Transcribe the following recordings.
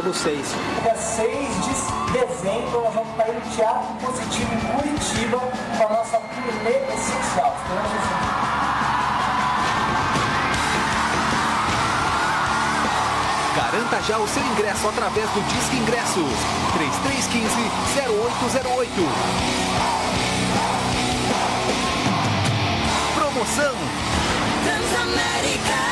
Do 6. Dia 6 de dezembro, nós vamos estar no Teatro Positivo em Curitiba com a nossa turnê essencial. Garanta já o seu ingresso através do Disque Ingressos 3315-0808. Promoção Transamérica.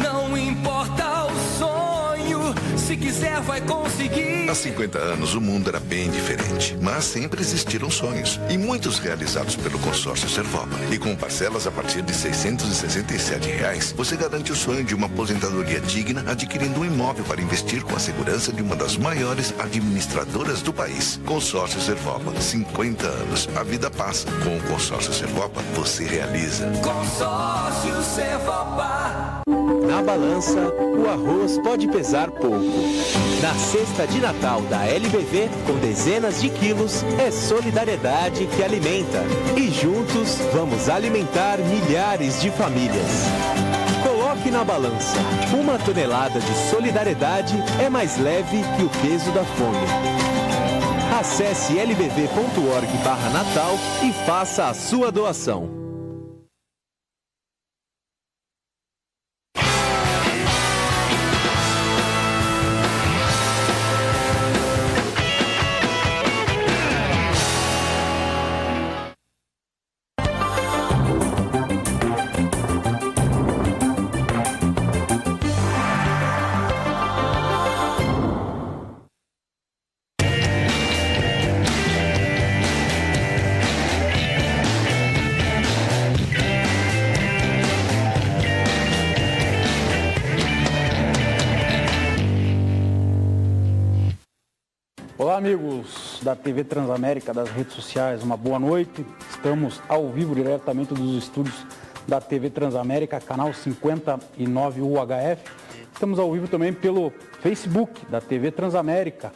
Não importa o sonho, se quiser vai conseguir. Há 50 anos o mundo era bem diferente, mas sempre existiram sonhos, e muitos realizados pelo consórcio Servopa. E com parcelas a partir de R$ 667, você garante o sonho de uma aposentadoria digna, adquirindo um imóvel para investir com a segurança de uma das maiores administradoras do país. Consórcio Servopa, 50 anos. A vida passa. Com o consórcio Servopa, você realiza. Consórcio Servopa. Na balança, o arroz pode pesar pouco. Na cesta de Natal da LBV, com dezenas de quilos, é solidariedade que alimenta. E juntos, vamos alimentar milhares de famílias. Coloque na balança. 1 tonelada de solidariedade é mais leve que o peso da fome. Acesse lbv.org/Natal e faça a sua doação. Olá, amigos da TV Transamérica, das redes sociais, uma boa noite. Estamos ao vivo diretamente dos estúdios da TV Transamérica, canal 59 UHF. Estamos ao vivo também pelo Facebook da TV Transamérica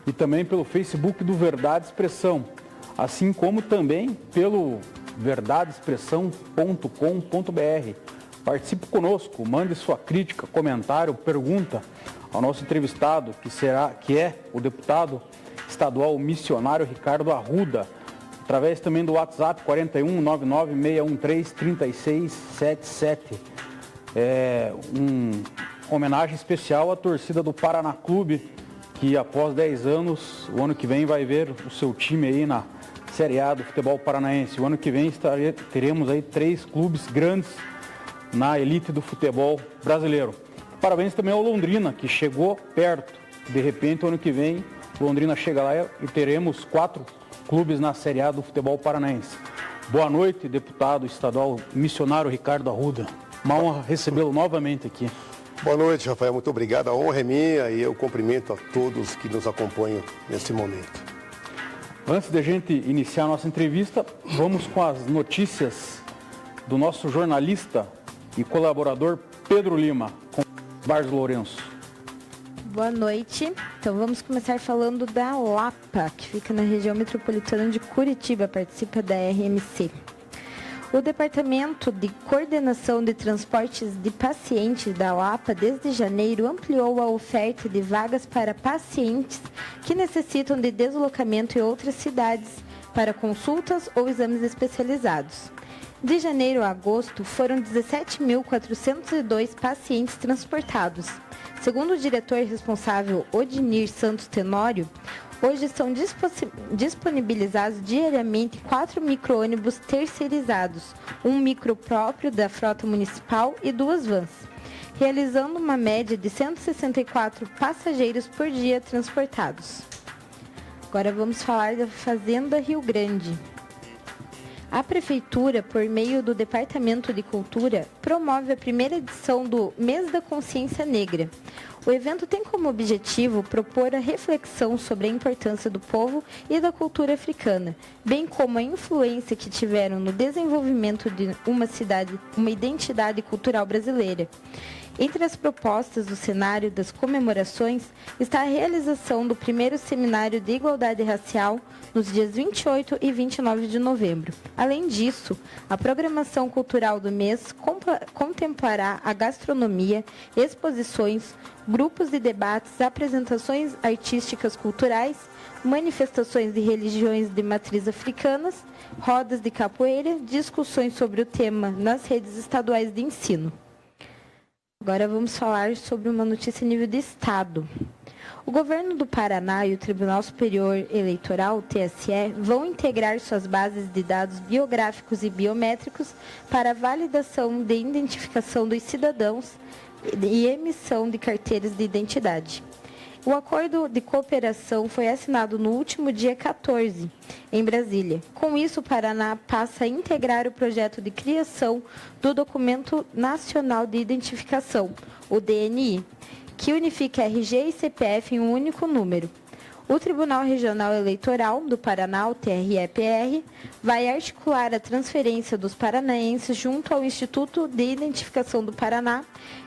e também pelo Facebook do Verdade Expressão, assim como também pelo verdadeexpressão.com.br. Participe conosco, mande sua crítica, comentário, pergunta ao nosso entrevistado, que é o deputado estadual missionário Ricardo Arruda, através também do WhatsApp 41 99 613 3677. Uma homenagem especial à torcida do Paraná Clube, que após 10 anos, o ano que vem vai ver o seu time aí na Série A do futebol paranaense. O ano que vem teremos aí 3 clubes grandes na elite do futebol brasileiro. Parabéns também ao Londrina, que chegou perto. De repente, o ano que vem, Londrina chega lá e teremos 4 clubes na Série A do futebol paranaense. Boa noite, deputado estadual missionário Ricardo Arruda. Uma honra recebê-lo novamente aqui. Boa noite, Rafael. Muito obrigado. A honra é minha e eu cumprimento a todos que nos acompanham nesse momento. Antes de a gente iniciar a nossa entrevista, vamos com as notícias do nosso jornalista e colaborador Pedro Lima, com Vargas Lourenço. Boa noite. Então vamos começar falando da Lapa, que fica na região metropolitana de Curitiba, participa da RMC. O Departamento de Coordenação de Transportes de Pacientes da Lapa, desde janeiro, ampliou a oferta de vagas para pacientes que necessitam de deslocamento em outras cidades para consultas ou exames especializados. De janeiro a agosto, foram 17.402 pacientes transportados. Segundo o diretor responsável, Odinir Santos Tenório, hoje são disponibilizados diariamente 4 micro-ônibus terceirizados, um micro próprio da frota municipal e 2 vans, realizando uma média de 164 passageiros por dia transportados. Agora vamos falar da Fazenda Rio Grande. A Prefeitura, por meio do Departamento de Cultura, promove a primeira edição do Mês da Consciência Negra. O evento tem como objetivo propor a reflexão sobre a importância do povo e da cultura africana, bem como a influência que tiveram no desenvolvimento de uma identidade cultural brasileira. Entre as propostas do cenário das comemorações está a realização do primeiro seminário de igualdade racial nos dias 28 e 29 de novembro. Além disso, a programação cultural do mês contemplará a gastronomia, exposições, grupos de debates, apresentações artísticas culturais, manifestações de religiões de matriz africanas, rodas de capoeira, discussões sobre o tema nas redes estaduais de ensino. Agora vamos falar sobre uma notícia a nível de Estado. O governo do Paraná e o Tribunal Superior Eleitoral, TSE, vão integrar suas bases de dados biográficos e biométricos para validação de identificação dos cidadãos e emissão de carteiras de identidade. O acordo de cooperação foi assinado no último dia 14, em Brasília. Com isso, o Paraná passa a integrar o projeto de criação do Documento Nacional de Identificação, o DNI, que unifica RG e CPF em um único número. O Tribunal Regional Eleitoral do Paraná, o TRE-PR, vai articular a transferência dos paranaenses junto ao Instituto de Identificação do Paraná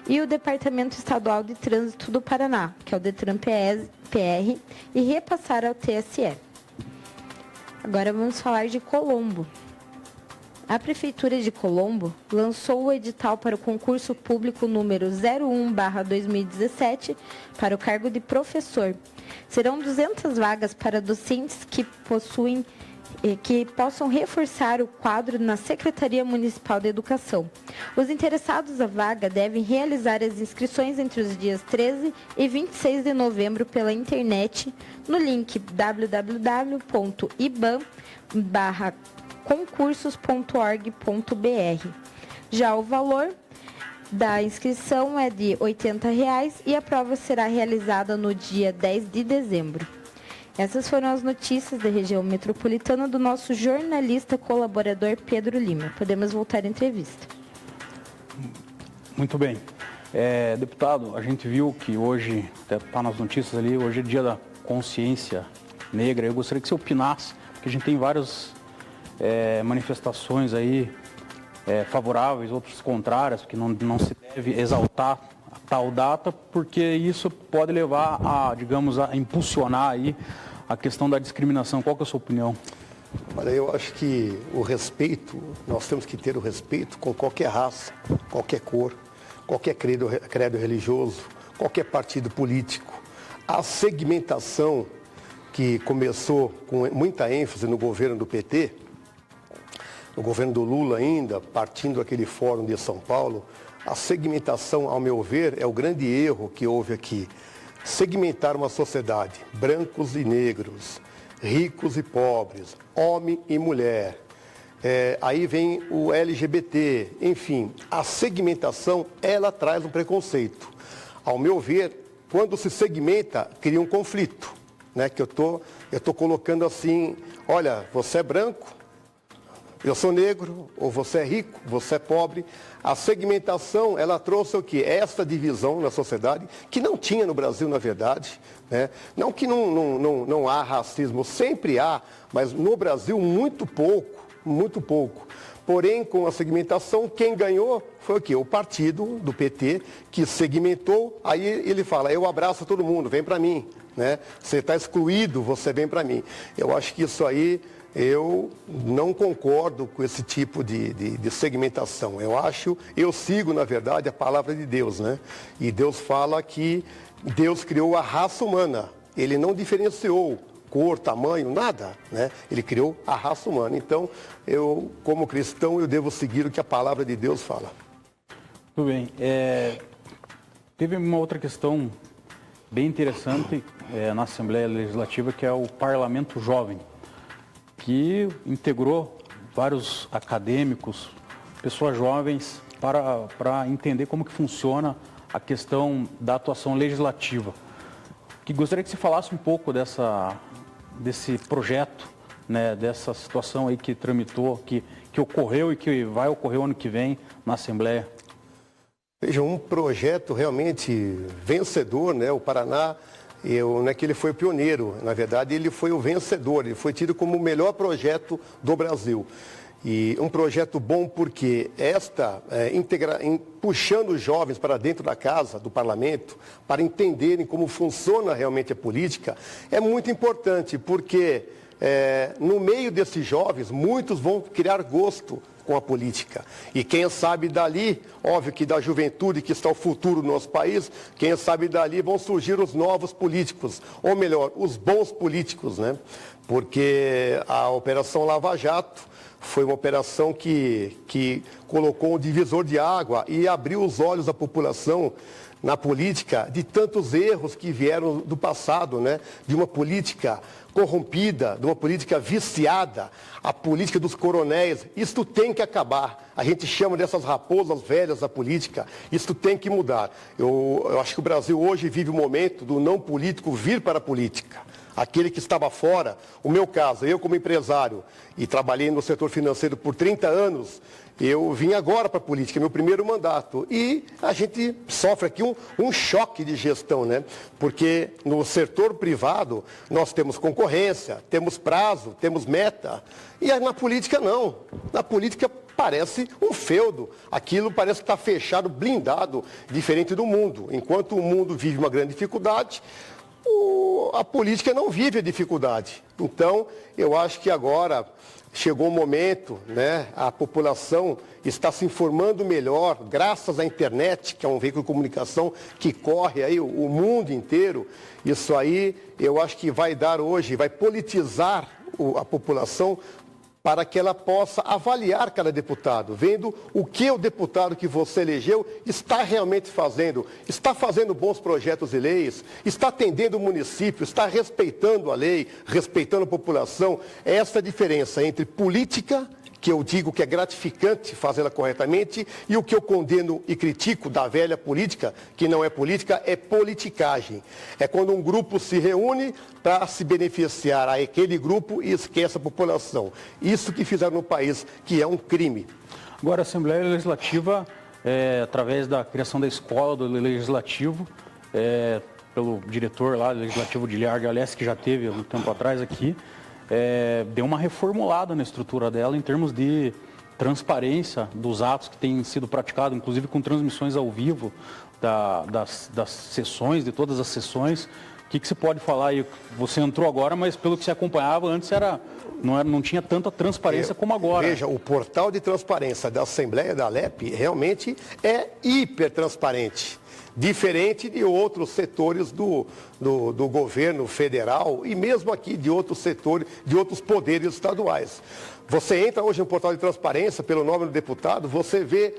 e o Departamento Estadual de Trânsito do Paraná, que é o DETRAN-PR, e repassar ao TSE. Agora vamos falar de Colombo. A Prefeitura de Colombo lançou o edital para o concurso público número 01/2017 para o cargo de professor. Serão 200 vagas para docentes que possam reforçar o quadro na Secretaria Municipal de Educação. Os interessados à vaga devem realizar as inscrições entre os dias 13 e 26 de novembro pela internet no link www.iban.concursos.org.br. Já o valor da inscrição é de R$ 80 e a prova será realizada no dia 10 de dezembro. Essas foram as notícias da região metropolitana do nosso jornalista colaborador Pedro Lima. Podemos voltar à entrevista. Muito bem. Deputado, a gente viu que hoje, até está nas notícias ali, hoje é dia da consciência negra. Eu gostaria que você opinasse, porque a gente tem várias manifestações aí favoráveis, outras contrárias, que não se deve exaltar a tal data, porque isso pode levar a, digamos, a impulsionar aí a questão da discriminação. Qual que é a sua opinião? Olha, eu acho que o respeito, nós temos que ter o respeito com qualquer raça, qualquer cor, qualquer credo religioso, qualquer partido político. A segmentação que começou com muita ênfase no governo do PT, no governo do Lula ainda, partindo daquele fórum de São Paulo, a segmentação, ao meu ver, é o grande erro que houve aqui. Segmentar uma sociedade, brancos e negros, ricos e pobres, homem e mulher. Aí vem o LGBT, enfim, a segmentação, ela traz um preconceito. Ao meu ver, quando se segmenta, cria um conflito, né? Que eu tô colocando assim, olha, você é branco, eu sou negro, ou você é rico, você é pobre. A segmentação, ela trouxe o quê? Essa divisão na sociedade, que não tinha no Brasil, na verdade, né? Não que não há racismo, sempre há, mas no Brasil muito pouco, muito pouco. Porém, com a segmentação, quem ganhou foi o quê? O partido do PT, que segmentou, aí ele fala, eu abraço todo mundo, vem para mim, né? Você está excluído, você vem para mim. Eu acho que isso aí, eu não concordo com esse tipo de segmentação. Eu sigo, na verdade, a palavra de Deus, né? E Deus fala que Deus criou a raça humana. Ele não diferenciou cor, tamanho, nada, né? Ele criou a raça humana. Então, eu, como cristão, eu devo seguir o que a palavra de Deus fala. Tudo bem. Teve uma outra questão bem interessante na Assembleia Legislativa, que é o Parlamento Jovem, que integrou vários acadêmicos, pessoas jovens, para entender como que funciona a questão da atuação legislativa. Que gostaria que você falasse um pouco desse projeto, né, dessa situação aí que tramitou, que ocorreu e que vai ocorrer o ano que vem na Assembleia. Veja, um projeto realmente vencedor, né? O Paraná, não é que ele foi o pioneiro, na verdade ele foi o vencedor, ele foi tido como o melhor projeto do Brasil. E um projeto bom porque puxando os jovens para dentro da casa, do parlamento, para entenderem como funciona realmente a política, é muito importante, porque no meio desses jovens, muitos vão criar gosto com a política. E quem sabe dali, óbvio que da juventude que está o futuro do nosso país, quem sabe dali vão surgir os novos políticos, ou melhor, os bons políticos, né? Porque a Operação Lava Jato foi uma operação que colocou um divisor de água e abriu os olhos da população na política de tantos erros que vieram do passado, né? De uma política corrompida, de uma política viciada, a política dos coronéis. Isto tem que acabar. A gente chama dessas raposas velhas da política. Isto tem que mudar. Eu acho que o Brasil hoje vive o momento do não político vir para a política. Aquele que estava fora, o meu caso, eu como empresário e trabalhei no setor financeiro por 30 anos, eu vim agora para a política, meu primeiro mandato. E a gente sofre aqui um choque de gestão, né? Porque no setor privado nós temos concorrência, temos prazo, temos meta. E na política não. Na política parece um feudo. Aquilo parece que está fechado, blindado, diferente do mundo. Enquanto o mundo vive uma grande dificuldade, a política não vive a dificuldade. Então, eu acho que agora chegou o momento, né? A população está se informando melhor, graças à internet, que é um veículo de comunicação que corre aí o mundo inteiro. Isso aí, eu acho que vai dar hoje, vai politizar a população para que ela possa avaliar cada deputado, vendo o que o deputado que você elegeu está realmente fazendo. Está fazendo bons projetos e leis, está atendendo o município, está respeitando a lei, respeitando a população. Essa é a diferença entre política, que eu digo que é gratificante fazê-la corretamente, e o que eu condeno e critico da velha política, que não é política, é politicagem. É quando um grupo se reúne para se beneficiar aquele grupo e esquece a população. Isso que fizeram no país, que é um crime. Agora, a Assembleia Legislativa, através da criação da escola do Legislativo, pelo diretor lá do Legislativo de Alessi, que já teve um tempo atrás aqui, deu uma reformulada na estrutura dela em termos de transparência dos atos que têm sido praticados, inclusive com transmissões ao vivo das sessões, de todas as sessões. O que você pode falar aí? Você entrou agora, mas pelo que você acompanhava antes não tinha tanta transparência como agora. Veja, o portal de transparência da Assembleia da Alep realmente é hiper transparente. Diferente de outros setores do governo federal e mesmo aqui de outros setores, de outros poderes estaduais. Você entra hoje no portal de transparência, pelo nome do deputado, você vê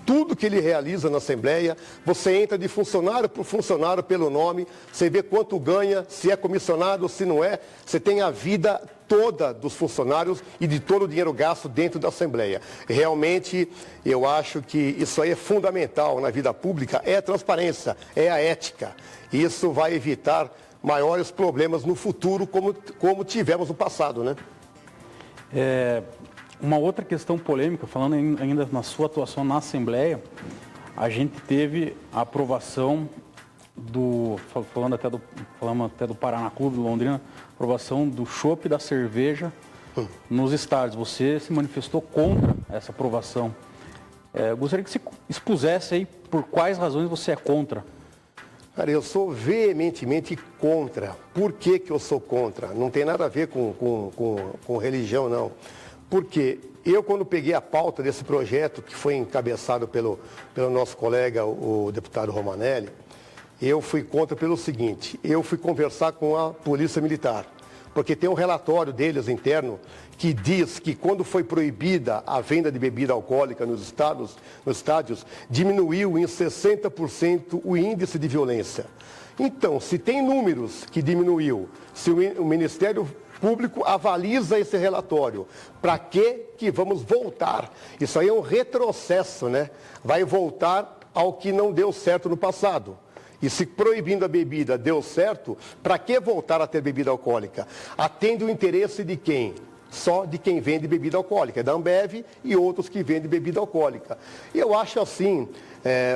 tudo que ele realiza na Assembleia, você entra de funcionário por funcionário pelo nome, você vê quanto ganha, se é comissionado, se não é, você tem a vida toda dos funcionários e de todo o dinheiro gasto dentro da Assembleia. Realmente, eu acho que isso aí é fundamental na vida pública, é a transparência, é a ética. Isso vai evitar maiores problemas no futuro, como tivemos no passado, né? Uma outra questão polêmica, falando ainda na sua atuação na Assembleia, a gente teve a aprovação falando até do Paraná Clube, do Londrina, aprovação do chopp e da cerveja nos estádios. Você se manifestou contra essa aprovação. Gostaria que você expusesse aí por quais razões você é contra. Cara, eu sou veementemente contra. Por que eu sou contra? Não tem nada a ver com religião, não. Porque eu, quando peguei a pauta desse projeto, que foi encabeçado pelo nosso colega, o deputado Romanelli, eu fui contra pelo seguinte: eu fui conversar com a Polícia Militar, porque tem um relatório deles interno que diz que quando foi proibida a venda de bebida alcoólica nos estádios, diminuiu em 60% o índice de violência. Então, se tem números que diminuiu, se o Ministério Público avaliza esse relatório, para que vamos voltar? Isso aí é um retrocesso, né? Vai voltar ao que não deu certo no passado. E se proibindo a bebida deu certo, para que voltar a ter bebida alcoólica? Atende o interesse de quem? só de quem vende bebida alcoólica, é da Ambev e outros que vendem bebida alcoólica. E eu acho assim,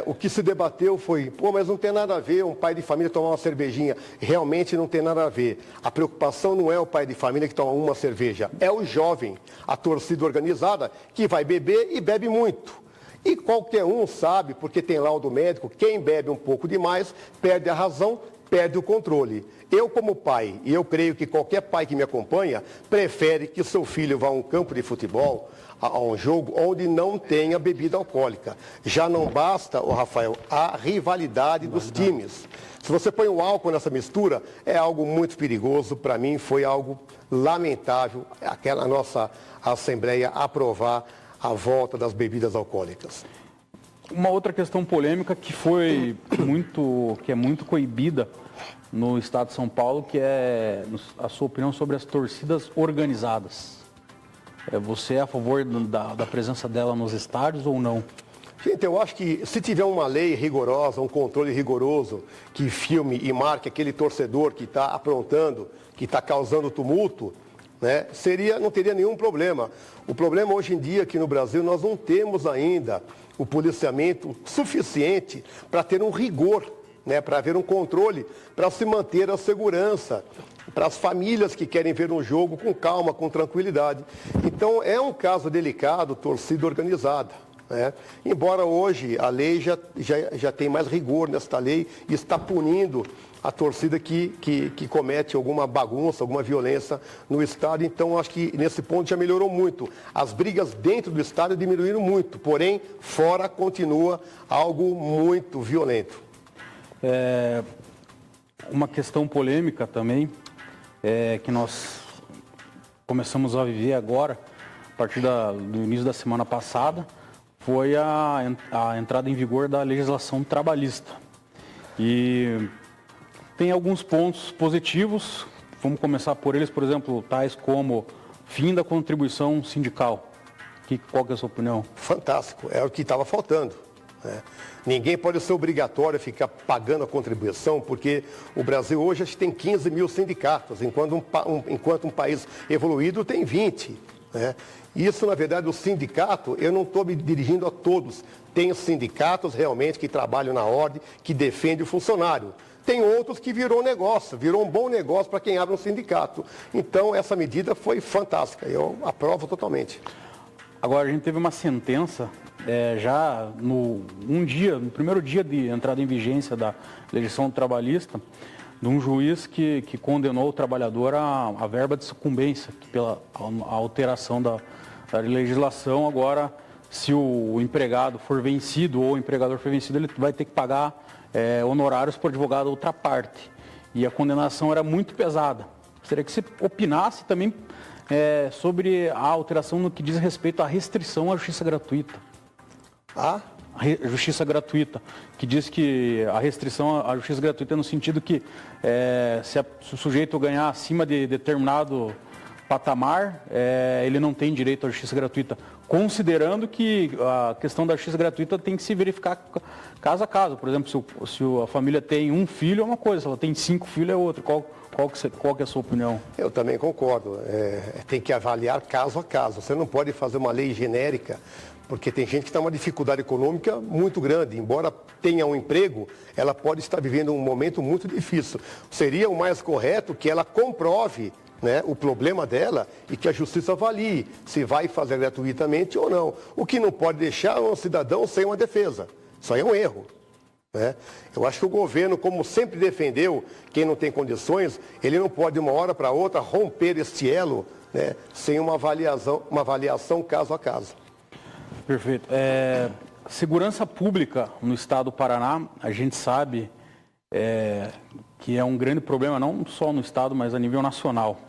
o que se debateu foi, mas não tem nada a ver um pai de família tomar uma cervejinha. Realmente não tem nada a ver. A preocupação não é o pai de família que toma uma cerveja, é o jovem, a torcida organizada, que vai beber e bebe muito. E qualquer um sabe, porque tem laudo médico, quem bebe um pouco demais perde a razão, perde o controle. Eu, como pai, e eu creio que qualquer pai que me acompanha, prefere que seu filho vá a um campo de futebol, a um jogo onde não tenha bebida alcoólica. Já não basta, Rafael, a rivalidade dos times. Se você põe o álcool nessa mistura, é algo muito perigoso. Para mim, foi algo lamentável aquela nossa Assembleia aprovar a volta das bebidas alcoólicas. Uma outra questão polêmica que é muito coibida no estado de São Paulo, que é a sua opinião sobre as torcidas organizadas. Você é a favor da presença dela nos estádios ou não? Gente, eu acho que se tiver uma lei rigorosa, um controle rigoroso, que filme e marque aquele torcedor que está aprontando, que está causando tumulto, né, não teria nenhum problema. O problema hoje em dia aqui no Brasil, nós não temos ainda o policiamento suficiente para ter um rigor, né, para haver um controle, para se manter a segurança, para as famílias que querem ver um jogo com calma, com tranquilidade. Então, é um caso delicado, torcida organizada. Né? Embora hoje a lei já tem mais rigor nesta lei e está punindo a torcida que comete alguma bagunça, alguma violência no estádio. Então, acho que nesse ponto já melhorou muito. As brigas dentro do estádio diminuíram muito, porém, fora continua algo muito violento. Uma questão polêmica também, que nós começamos a viver agora, a partir do início da semana passada, foi a entrada em vigor da legislação trabalhista. E tem alguns pontos positivos, vamos começar por eles, por exemplo, tais como fim da contribuição sindical. Qual que é a sua opinião? Fantástico, é o que estava faltando. Né? Ninguém pode ser obrigatório a ficar pagando a contribuição, porque o Brasil hoje acho que tem 15 mil sindicatos, enquanto um país evoluído tem 20. Né? Isso, na verdade, o sindicato, eu não estou me dirigindo a todos. Tem sindicatos realmente que trabalham na ordem, que defendem o funcionário. Tem outros que virou um bom negócio para quem abre um sindicato. Então, essa medida foi fantástica, eu aprovo totalmente. Agora, a gente teve uma sentença, já no primeiro dia de entrada em vigência da legislação trabalhista, de um juiz que condenou o trabalhador à verba de sucumbência, que pela alteração da legislação, agora, se o empregado for vencido ou o empregador for vencido, ele vai ter que pagar honorários por advogado da outra parte. E a condenação era muito pesada. Gostaria que você opinasse também sobre a alteração no que diz respeito à restrição à justiça gratuita. Justiça gratuita, que diz que a restrição à justiça gratuita é no sentido que se o sujeito ganhar acima de determinado patamar, ele não tem direito à justiça gratuita, considerando que a questão da justiça gratuita tem que se verificar caso a caso. Por exemplo, se a família tem um filho é uma coisa, se ela tem 5 filhos é outra. Qual que é a sua opinião? Eu também concordo. Tem que avaliar caso a caso. Você não pode fazer uma lei genérica, porque tem gente que está numa dificuldade econômica muito grande. Embora tenha um emprego, ela pode estar vivendo um momento muito difícil. Seria o mais correto que ela comprove, né, o problema dela e que a justiça avalie se vai fazer gratuitamente ou não. O que não pode deixar um cidadão sem uma defesa. Isso aí é um erro. Né? Eu acho que o governo, como sempre defendeu quem não tem condições, ele não pode de uma hora para outra romper este elo, né, sem uma avaliação caso a caso. Perfeito. Segurança pública no estado do Paraná, a gente sabe que é um grande problema, não só no estado, mas a nível nacional.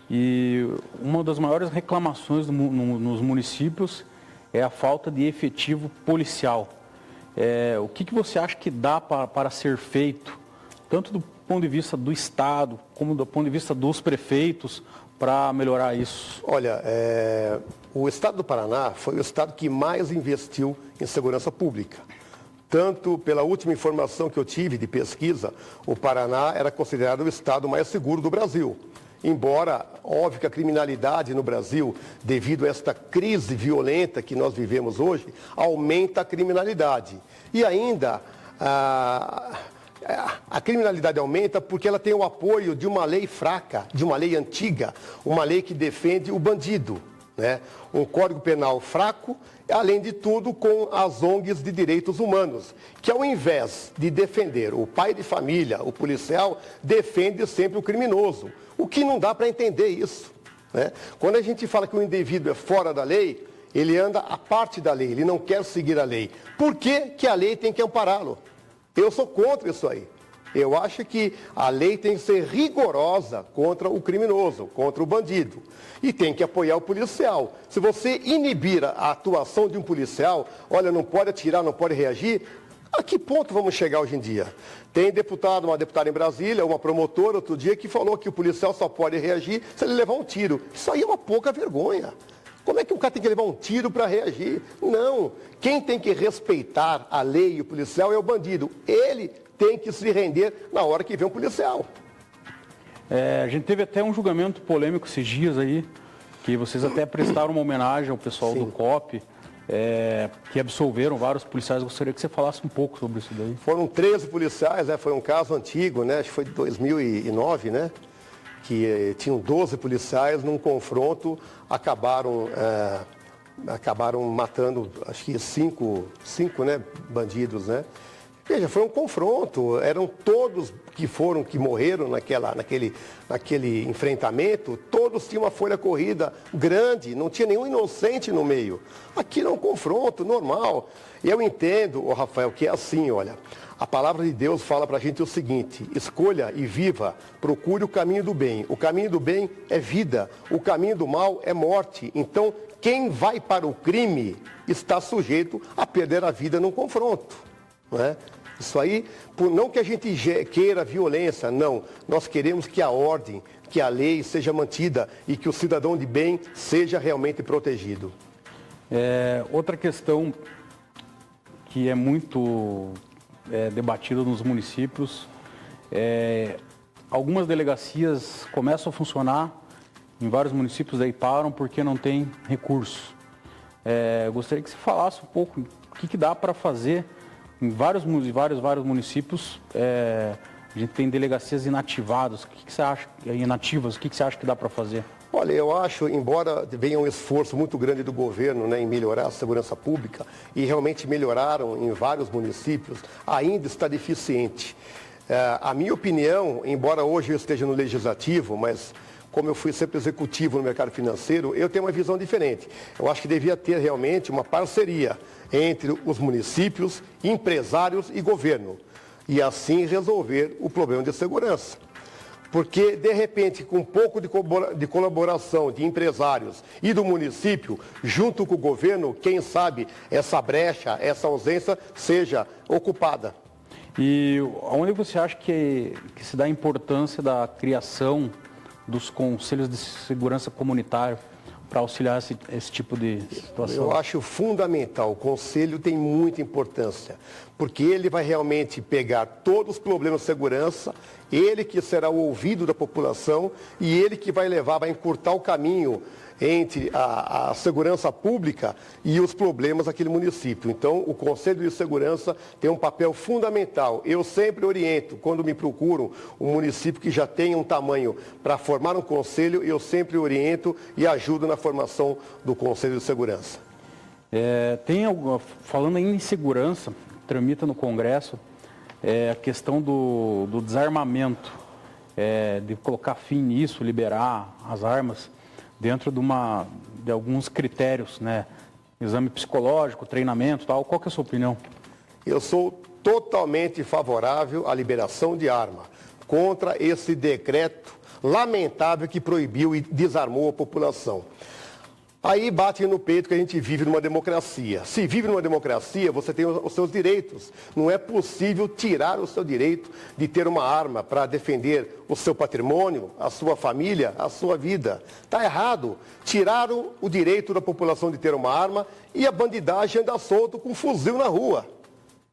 E uma das maiores reclamações nos municípios é a falta de efetivo policial. O que você acha que dá para ser feito, tanto do ponto de vista do estado, como do ponto de vista dos prefeitos, para melhorar isso? Olha, o estado do Paraná foi o estado que mais investiu em segurança pública. Tanto pela última informação que eu tive de pesquisa, o Paraná era considerado o estado mais seguro do Brasil. embora, óbvio que a criminalidade no Brasil, devido a esta crise violenta que nós vivemos hoje, aumenta a criminalidade. E ainda, a criminalidade aumenta porque ela tem o apoio de uma lei fraca, de uma lei antiga, uma lei que defende o bandido, né? Um Código Penal fraco, além de tudo com as ONGs de direitos humanos, que ao invés de defender o pai de família, o policial, defende sempre o criminoso. O que não dá para entender isso, né? Quando a gente fala que o indivíduo é fora da lei, ele anda à parte da lei, ele não quer seguir a lei. Por que que a lei tem que ampará-lo? Eu sou contra isso aí. Eu acho que a lei tem que ser rigorosa contra o criminoso, contra o bandido. E tem que apoiar o policial. Se você inibir a atuação de um policial, olha, não pode atirar, não pode reagir, a que ponto vamos chegar hoje em dia? Tem uma deputada em Brasília, uma promotora outro dia, que falou que o policial só pode reagir se ele levar um tiro. Isso aí é uma pouca vergonha. Como é que o cara tem que levar um tiro para reagir? Não. Quem tem que respeitar a lei e o policial é o bandido. Ele tem que se render na hora que vê um policial. A gente teve até um julgamento polêmico esses dias aí, que vocês até prestaram uma homenagem ao pessoal do COP, que absolveram vários policiais. Gostaria que você falasse um pouco sobre isso daí. Foram 13 policiais, foi um caso antigo, né? Acho que foi de 2009, né? Que tinham 12 policiais num confronto, acabaram matando, acho que cinco né, bandidos, né? Veja, foi um confronto, eram todos que morreram naquele enfrentamento, todos tinham uma folha corrida grande, não tinha nenhum inocente no meio. Aquilo é um confronto normal. E eu entendo, Rafael, que é assim, olha, a palavra de Deus fala para a gente o seguinte: escolha e viva, procure o caminho do bem. O caminho do bem é vida, o caminho do mal é morte. Então, quem vai para o crime está sujeito a perder a vida num confronto, não é? Isso aí, não que a gente queira violência, não. Nós queremos que a ordem, que a lei seja mantida e que o cidadão de bem seja realmente protegido. Outra questão que é muito debatida nos municípios, algumas delegacias começam a funcionar em vários municípios, daí param porque não tem recurso. Gostaria que você falasse um pouco o que dá para fazer. Em vários municípios, a gente tem delegacias inativadas. O que você acha, inativas, o que você acha que dá para fazer? Olha, eu acho, embora venha um esforço muito grande do governo, né, em melhorar a segurança pública, e realmente melhoraram em vários municípios, ainda está deficiente. A minha opinião, embora hoje eu esteja no legislativo, mas como eu fui sempre executivo no mercado financeiro, eu tenho uma visão diferente. Eu acho que devia ter realmente uma parceria entre os municípios, empresários e governo, e assim resolver o problema de segurança. Porque, de repente, com um pouco de colaboração de empresários e do município, junto com o governo, quem sabe essa brecha, essa ausência seja ocupada. E onde você acha que se dá a importância da criação dos conselhos de segurança comunitário para auxiliar esse tipo de situação? Eu acho fundamental. O conselho tem muita importância, porque ele vai realmente pegar todos os problemas de segurança, ele que será o ouvido da população e ele que vai encurtar o caminho entre a segurança pública e os problemas daquele município. Então, o Conselho de Segurança tem um papel fundamental. Eu sempre oriento, quando me procuram um município que já tem um tamanho para formar um conselho, eu sempre oriento e ajudo na formação do Conselho de Segurança. Falando ainda em segurança, tramita no Congresso a questão do desarmamento, de colocar fim nisso, liberar as armas dentro de alguns critérios, né? Exame psicológico, treinamento, tal. Qual que é a sua opinião? Eu sou totalmente favorável à liberação de arma, contra esse decreto lamentável que proibiu e desarmou a população. Aí bate no peito que a gente vive numa democracia. Se vive numa democracia, você tem os seus direitos. Não é possível tirar o seu direito de ter uma arma para defender o seu patrimônio, a sua família, a sua vida. Está errado. Tiraram o direito da população de ter uma arma e a bandidagem anda solto com um fuzil na rua.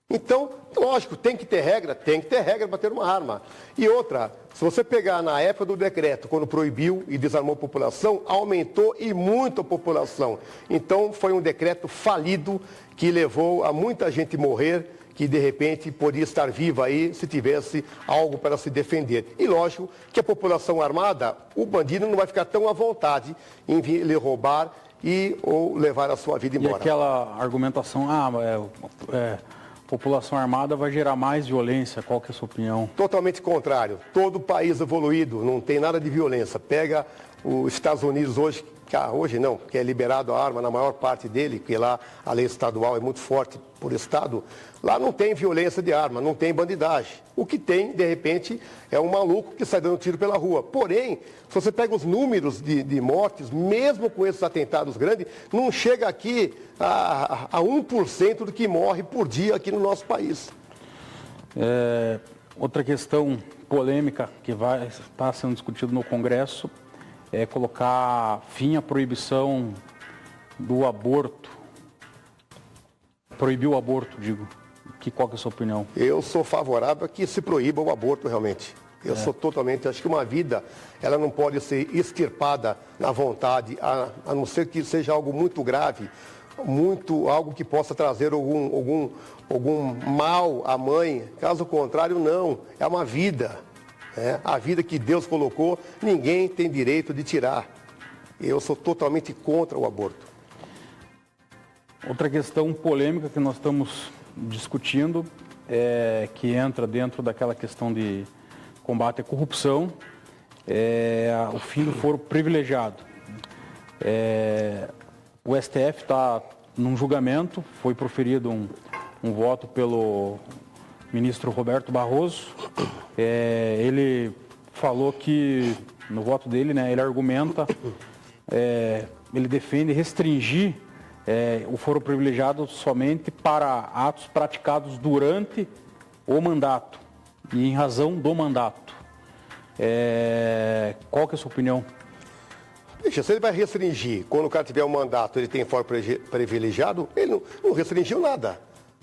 Então, lógico, tem que ter regra para ter uma arma. E outra, se você pegar na época do decreto, quando proibiu e desarmou a população, aumentou e muito a população. Então, foi um decreto falido que levou a muita gente morrer, que de repente poderia estar viva aí se tivesse algo para se defender. E lógico que a população armada, o bandido não vai ficar tão à vontade em vir lhe roubar ou levar a sua vida embora. E aquela argumentação, população armada vai gerar mais violência, qual que é a sua opinião? Totalmente contrário. Todo país evoluído não tem nada de violência. Pega os Estados Unidos hoje não, que é liberado a arma na maior parte dele, porque lá a lei estadual é muito forte por estado. Lá não tem violência de arma, não tem bandidagem. O que tem, de repente, é um maluco que sai dando tiro pela rua. Porém, se você pega os números de mortes, mesmo com esses atentados grandes, não chega aqui a 1% do que morre por dia aqui no nosso país. Outra questão polêmica que vai estar sendo discutida no Congresso é colocar fim à proibição do aborto. Proibir o aborto, digo. Qual que é a sua opinião? Eu sou favorável a que se proíba o aborto, realmente. Eu sou totalmente... Acho que uma vida, ela não pode ser extirpada na vontade, a não ser que seja algo muito grave, algo que possa trazer algum mal à mãe. Caso contrário, não. É uma vida. A vida que Deus colocou, ninguém tem direito de tirar. Eu sou totalmente contra o aborto. Outra questão polêmica que nós estamos discutindo, que entra dentro daquela questão de combate à corrupção, é o fim do foro privilegiado. O STF está num julgamento, foi proferido um voto pelo ministro Roberto Barroso. Ele falou que, no voto dele, ele argumenta, ele defende restringir o foro privilegiado somente para atos praticados durante o mandato e em razão do mandato. Qual que é a sua opinião? Veja, se ele vai restringir, quando o cara tiver um mandato, ele tem foro privilegiado, ele não restringiu nada.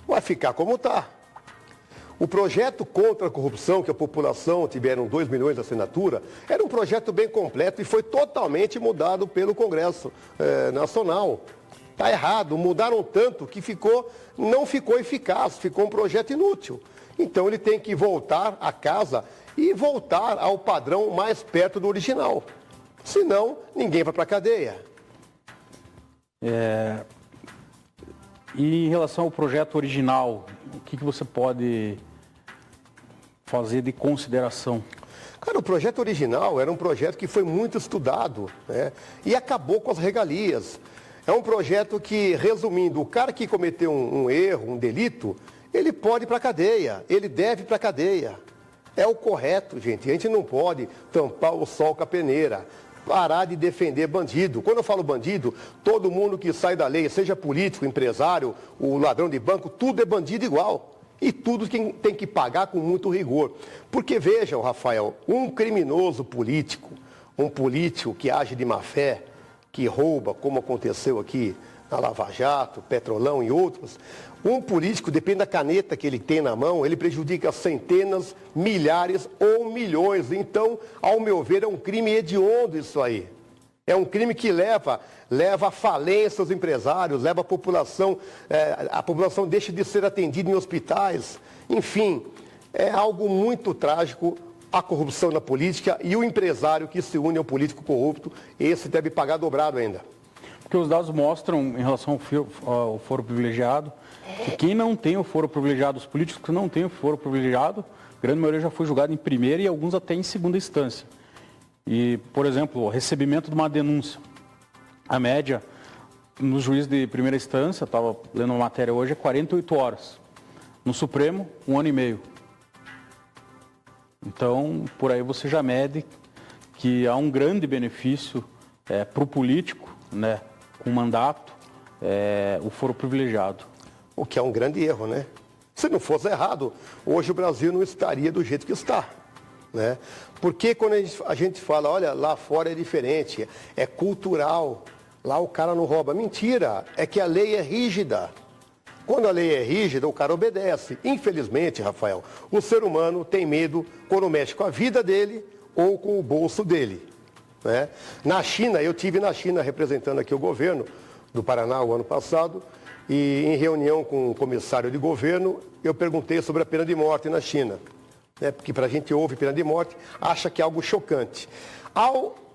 Vai ficar como está. O projeto contra a corrupção, que a população tiveram 2 milhões de assinatura, era um projeto bem completo e foi totalmente mudado pelo Congresso Nacional. Está errado, mudaram tanto que não ficou eficaz, ficou um projeto inútil. Então ele tem que voltar à casa e voltar ao padrão mais perto do original. Senão, ninguém vai para a cadeia. E em relação ao projeto original, o que você pode fazer de consideração? Cara, o projeto original era um projeto que foi muito estudado, e acabou com as regalias. É um projeto que, resumindo, o cara que cometeu um erro, um delito, ele pode ir para a cadeia, ele deve ir para a cadeia. É o correto, gente. A gente não pode tampar o sol com a peneira, parar de defender bandido. Quando eu falo bandido, todo mundo que sai da lei, seja político, empresário, o ladrão de banco, tudo é bandido igual. E tudo tem que pagar com muito rigor. Porque vejam, Rafael, um criminoso político, um político que age de má fé, que rouba, como aconteceu aqui na Lava Jato, Petrolão e outros, um político, depende da caneta que ele tem na mão, ele prejudica centenas, milhares ou milhões. Então, ao meu ver, é um crime hediondo isso aí. É um crime que leva à falência os empresários, leva a população deixa de ser atendida em hospitais. Enfim, é algo muito trágico a corrupção na política e o empresário que se une ao político corrupto, esse deve pagar dobrado ainda. Porque os dados mostram, em relação ao foro privilegiado, que quem não tem o foro privilegiado, os políticos que não têm o foro privilegiado, a grande maioria já foi julgado em primeira e alguns até em segunda instância. E, por exemplo, o recebimento de uma denúncia. A média no juiz de primeira instância, estava lendo uma matéria hoje, é 48 horas. No Supremo, 1 ano e meio. Então, por aí você já mede que há um grande benefício para o político, com mandato, o foro privilegiado. O que é um grande erro, né? Se não fosse errado, hoje o Brasil não estaria do jeito que está. Porque quando a gente fala, olha, lá fora é diferente, é cultural, lá o cara não rouba. Mentira, é que a lei é rígida. Quando a lei é rígida, o cara obedece. Infelizmente, Rafael, o ser humano tem medo quando mexe com a vida dele ou com o bolso dele. Né? Na China, eu estive na China representando aqui o governo do Paraná o ano passado, e em reunião com o comissário de governo, eu perguntei sobre a pena de morte na China. Né? Porque para a gente ouve pena de morte, acha que é algo chocante.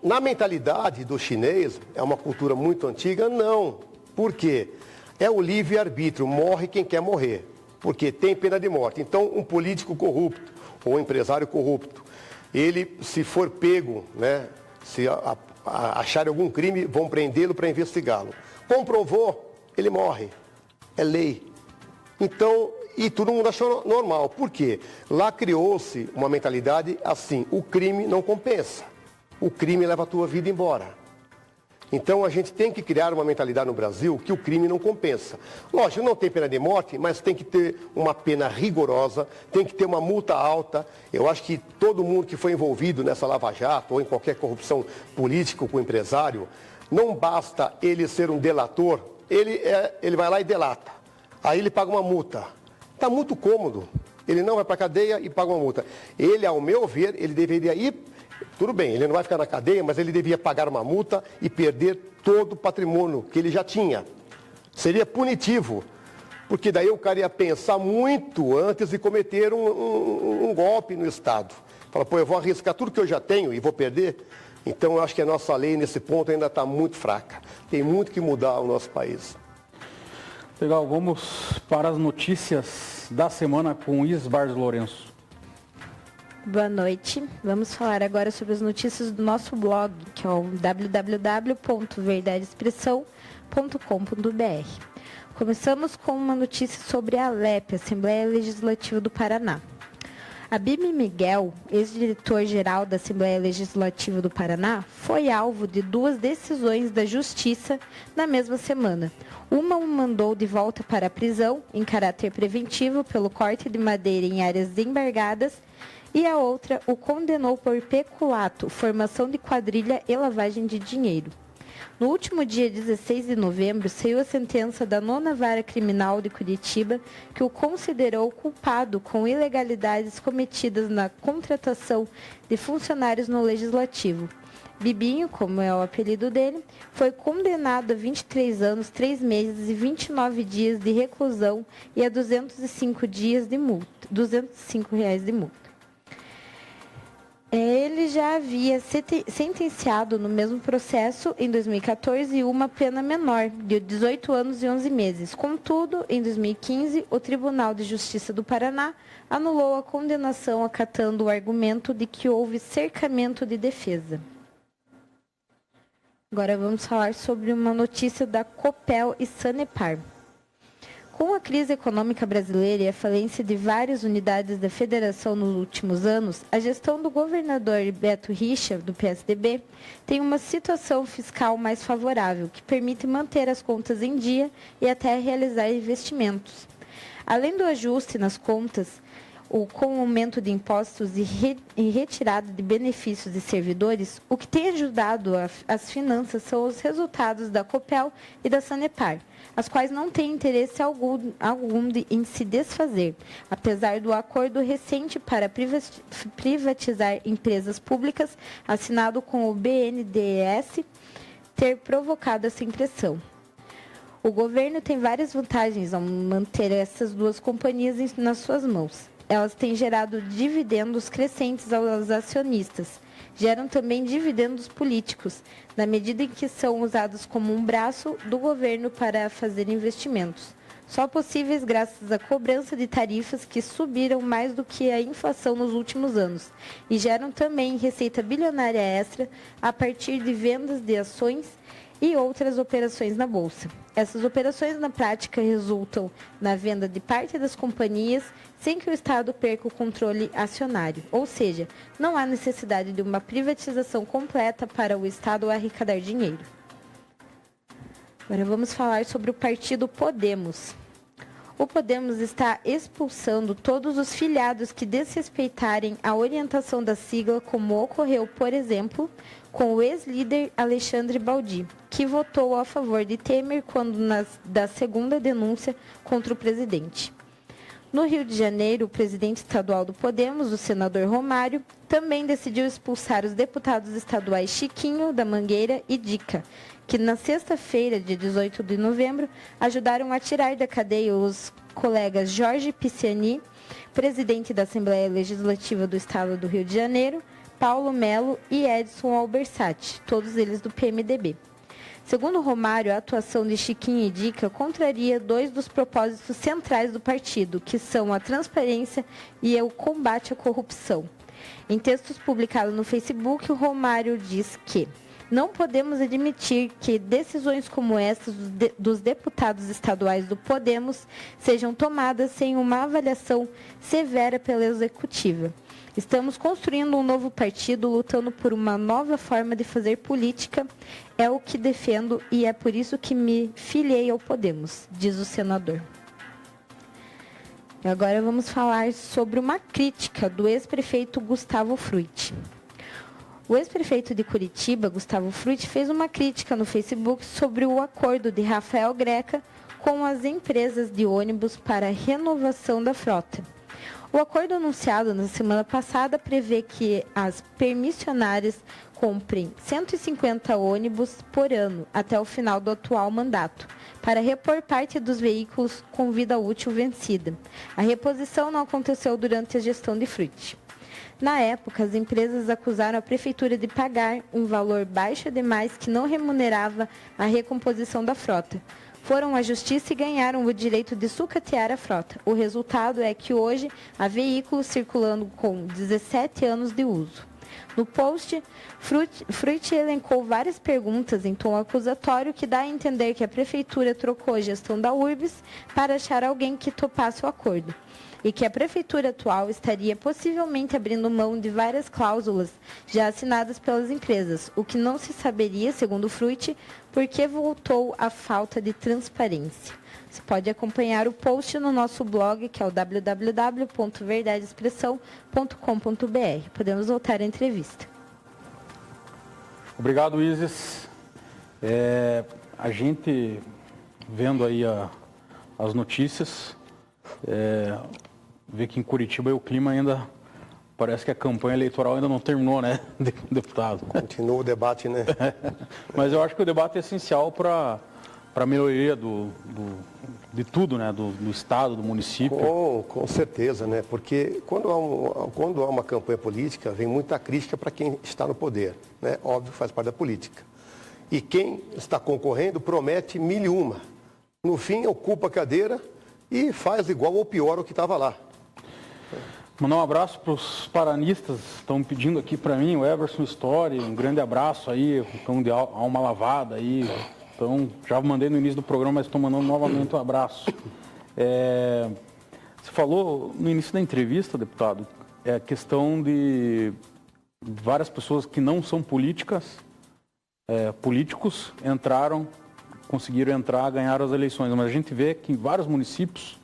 Na mentalidade do chinês, é uma cultura muito antiga, não. Por quê? É o livre-arbítrio, morre quem quer morrer, porque tem pena de morte. Então, um político corrupto ou um empresário corrupto, ele, se for pego, né, se acharem algum crime, vão prendê-lo para investigá-lo. Comprovou, ele morre. É lei. Então, e todo mundo achou normal. Por quê? Lá criou-se uma mentalidade assim, o crime não compensa. O crime leva a tua vida embora. Então, a gente tem que criar uma mentalidade no Brasil que o crime não compensa. Lógico, não tem pena de morte, mas tem que ter uma pena rigorosa, tem que ter uma multa alta. Eu acho que todo mundo que foi envolvido nessa Lava Jato ou em qualquer corrupção política com empresário, não basta ele ser um delator, ele vai lá e delata. Aí ele paga uma multa. Está muito cômodo. Ele não vai para a cadeia e paga uma multa. Ele, ao meu ver, ele deveria ir... Tudo bem, ele não vai ficar na cadeia, mas ele devia pagar uma multa e perder todo o patrimônio que ele já tinha. Seria punitivo, porque daí o cara ia pensar muito antes de cometer um golpe no Estado. Fala, pô, eu vou arriscar tudo que eu já tenho e vou perder? Então, eu acho que a nossa lei, nesse ponto, ainda está muito fraca. Tem muito que mudar o nosso país. Legal, vamos para as notícias da semana com Isbars Lourenço. Boa noite. Vamos falar agora sobre as notícias do nosso blog, que é o www.verdadeexpressão.com.br. Começamos com uma notícia sobre a ALEP, Assembleia Legislativa do Paraná. Abílio Miguel, ex-diretor-geral da Assembleia Legislativa do Paraná, foi alvo de 2 decisões da Justiça na mesma semana. Uma o mandou de volta para a prisão, em caráter preventivo, pelo corte de madeira em áreas desembargadas, e a outra o condenou por peculato, formação de quadrilha e lavagem de dinheiro. No último dia 16 de novembro, saiu a sentença da 9ª Vara Criminal de Curitiba, que o considerou culpado com ilegalidades cometidas na contratação de funcionários no Legislativo. Bibinho, como é o apelido dele, foi condenado a 23 anos, 3 meses e 29 dias de reclusão e a R$ 205 de multa. Ele já havia sentenciado no mesmo processo, em 2014, uma pena menor, de 18 anos e 11 meses. Contudo, em 2015, o Tribunal de Justiça do Paraná anulou a condenação, acatando o argumento de que houve cercamento de defesa. Agora vamos falar sobre uma notícia da Copel e Sanepar. Com a crise econômica brasileira e a falência de várias unidades da federação nos últimos anos, a gestão do governador Beto Richa, do PSDB, tem uma situação fiscal mais favorável, que permite manter as contas em dia e até realizar investimentos. Além do ajuste nas contas, com o aumento de impostos e retirada de benefícios de servidores, o que tem ajudado as finanças são os resultados da Copel e da Sanepar, as quais não têm interesse algum em se desfazer, apesar do acordo recente para privatizar empresas públicas, assinado com o BNDES, ter provocado essa impressão. O governo tem várias vantagens ao manter essas 2 companhias nas suas mãos. Elas têm gerado dividendos crescentes aos acionistas. Geram também dividendos políticos, na medida em que são usados como um braço do governo para fazer investimentos. Só possíveis graças à cobrança de tarifas que subiram mais do que a inflação nos últimos anos e geram também receita bilionária extra a partir de vendas de ações e outras operações na Bolsa. Essas operações, na prática, resultam na venda de parte das companhias sem que o Estado perca o controle acionário, ou seja, não há necessidade de uma privatização completa para o Estado arrecadar dinheiro. Agora vamos falar sobre o partido Podemos. O Podemos está expulsando todos os filiados que desrespeitarem a orientação da sigla, como ocorreu, por exemplo, com o ex-líder Alexandre Baldi, que votou a favor de Temer quando da segunda denúncia contra o presidente. No Rio de Janeiro, o presidente estadual do Podemos, o senador Romário, também decidiu expulsar os deputados estaduais Chiquinho, da Mangueira e Dica, que na sexta-feira, dia 18 de novembro, ajudaram a tirar da cadeia os colegas Jorge Pisciani, presidente da Assembleia Legislativa do Estado do Rio de Janeiro, Paulo Melo e Edson Albersati, todos eles do PMDB. Segundo Romário, a atuação de Chiquinho e Dica contraria dois dos propósitos centrais do partido, que são a transparência e o combate à corrupção. Em textos publicados no Facebook, o Romário diz que não podemos admitir que decisões como essas dos deputados estaduais do Podemos sejam tomadas sem uma avaliação severa pela executiva. Estamos construindo um novo partido, lutando por uma nova forma de fazer política. É o que defendo e é por isso que me filiei ao Podemos, diz o senador. E agora vamos falar sobre uma crítica do ex-prefeito Gustavo Frutti. O ex-prefeito de Curitiba, Gustavo Frutti, fez uma crítica no Facebook sobre o acordo de Rafael Greca com as empresas de ônibus para a renovação da frota. O acordo anunciado na semana passada prevê que as permissionárias comprem 150 ônibus por ano até o final do atual mandato, para repor parte dos veículos com vida útil vencida. A reposição não aconteceu durante a gestão de Frutti. Na época, as empresas acusaram a prefeitura de pagar um valor baixo demais que não remunerava a recomposição da frota. Foram à justiça e ganharam o direito de sucatear a frota. O resultado é que hoje há veículos circulando com 17 anos de uso. No post, Frutti elencou várias perguntas em tom acusatório que dá a entender que a prefeitura trocou a gestão da URBS para achar alguém que topasse o acordo e que a prefeitura atual estaria possivelmente abrindo mão de várias cláusulas já assinadas pelas empresas, o que não se saberia, segundo Frutti, porque voltou à falta de transparência. Você pode acompanhar o post no nosso blog, que é o www.verdadeexpressão.com.br. Podemos voltar à entrevista. Obrigado, Isis. A gente, vendo aí as notícias, vê que em Curitiba o clima ainda, parece que a campanha eleitoral ainda não terminou, né, deputado? Continua o debate, né? Mas eu acho que o debate é essencial para a melhoria de tudo, né, do Estado, do município. Com certeza, né? Porque quando há uma campanha política, vem muita crítica para quem está no poder, né? Óbvio, faz parte da política. E quem está concorrendo promete mil e uma. No fim, ocupa a cadeira e faz igual ou pior o que estava lá. Mandar um abraço para os paranistas, estão pedindo aqui para mim, o Everson Story, um grande abraço aí, estão de alma lavada aí. Então, já mandei no início do programa, mas estou mandando novamente um abraço. Você falou no início da entrevista, deputado, a questão de várias pessoas que não são políticos conseguiram entrar, ganharam as eleições. Mas a gente vê que em vários municípios,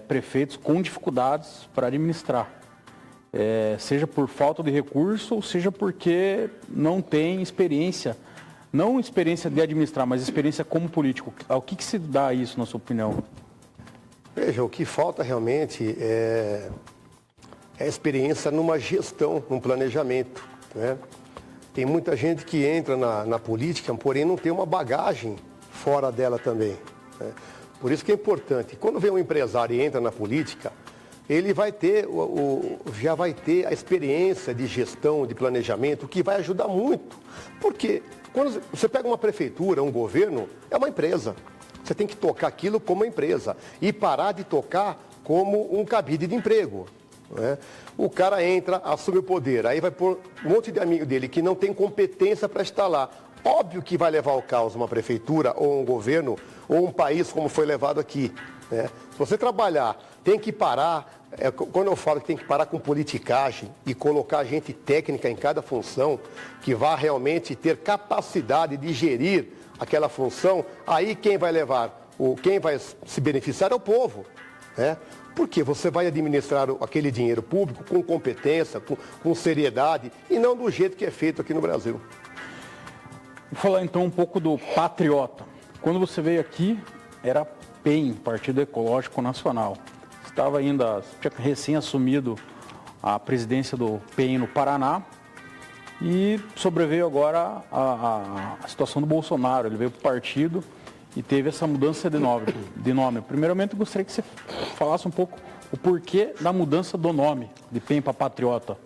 prefeitos com dificuldades para administrar. Seja por falta de recurso, ou seja porque não tem experiência. Não experiência de administrar, mas experiência como político. Ao que se dá isso, na sua opinião? Veja, o que falta realmente é experiência numa gestão, num planejamento, né? Tem muita gente que entra na política, porém não tem uma bagagem fora dela também, né? Por isso que é importante. Quando vem um empresário e entra na política, ele vai ter, já vai ter a experiência de gestão, de planejamento, que vai ajudar muito. Porque quando você pega uma prefeitura, um governo, é uma empresa. Você tem que tocar aquilo como uma empresa e parar de tocar como um cabide de emprego, né? O cara entra, assume o poder, aí vai pôr um monte de amigo dele que não tem competência para estar lá. Óbvio que vai levar ao caos uma prefeitura ou um governo ou um país como foi levado aqui, né? Se você trabalhar, tem que parar, quando eu falo que tem que parar com politicagem e colocar gente técnica em cada função, que vá realmente ter capacidade de gerir aquela função, aí quem vai levar quem vai se beneficiar é o povo, né? Porque você vai administrar aquele dinheiro público com competência, com seriedade e não do jeito que é feito aqui no Brasil. Vou falar então um pouco do Patriota. Quando você veio aqui, era PEN, Partido Ecológico Nacional. Estava ainda, tinha recém assumido a presidência do PEN no Paraná e sobreveio agora a situação do Bolsonaro. Ele veio para o partido e teve essa mudança de nome. Primeiramente, eu gostaria que você falasse um pouco o porquê da mudança do nome de PEN para Patriota.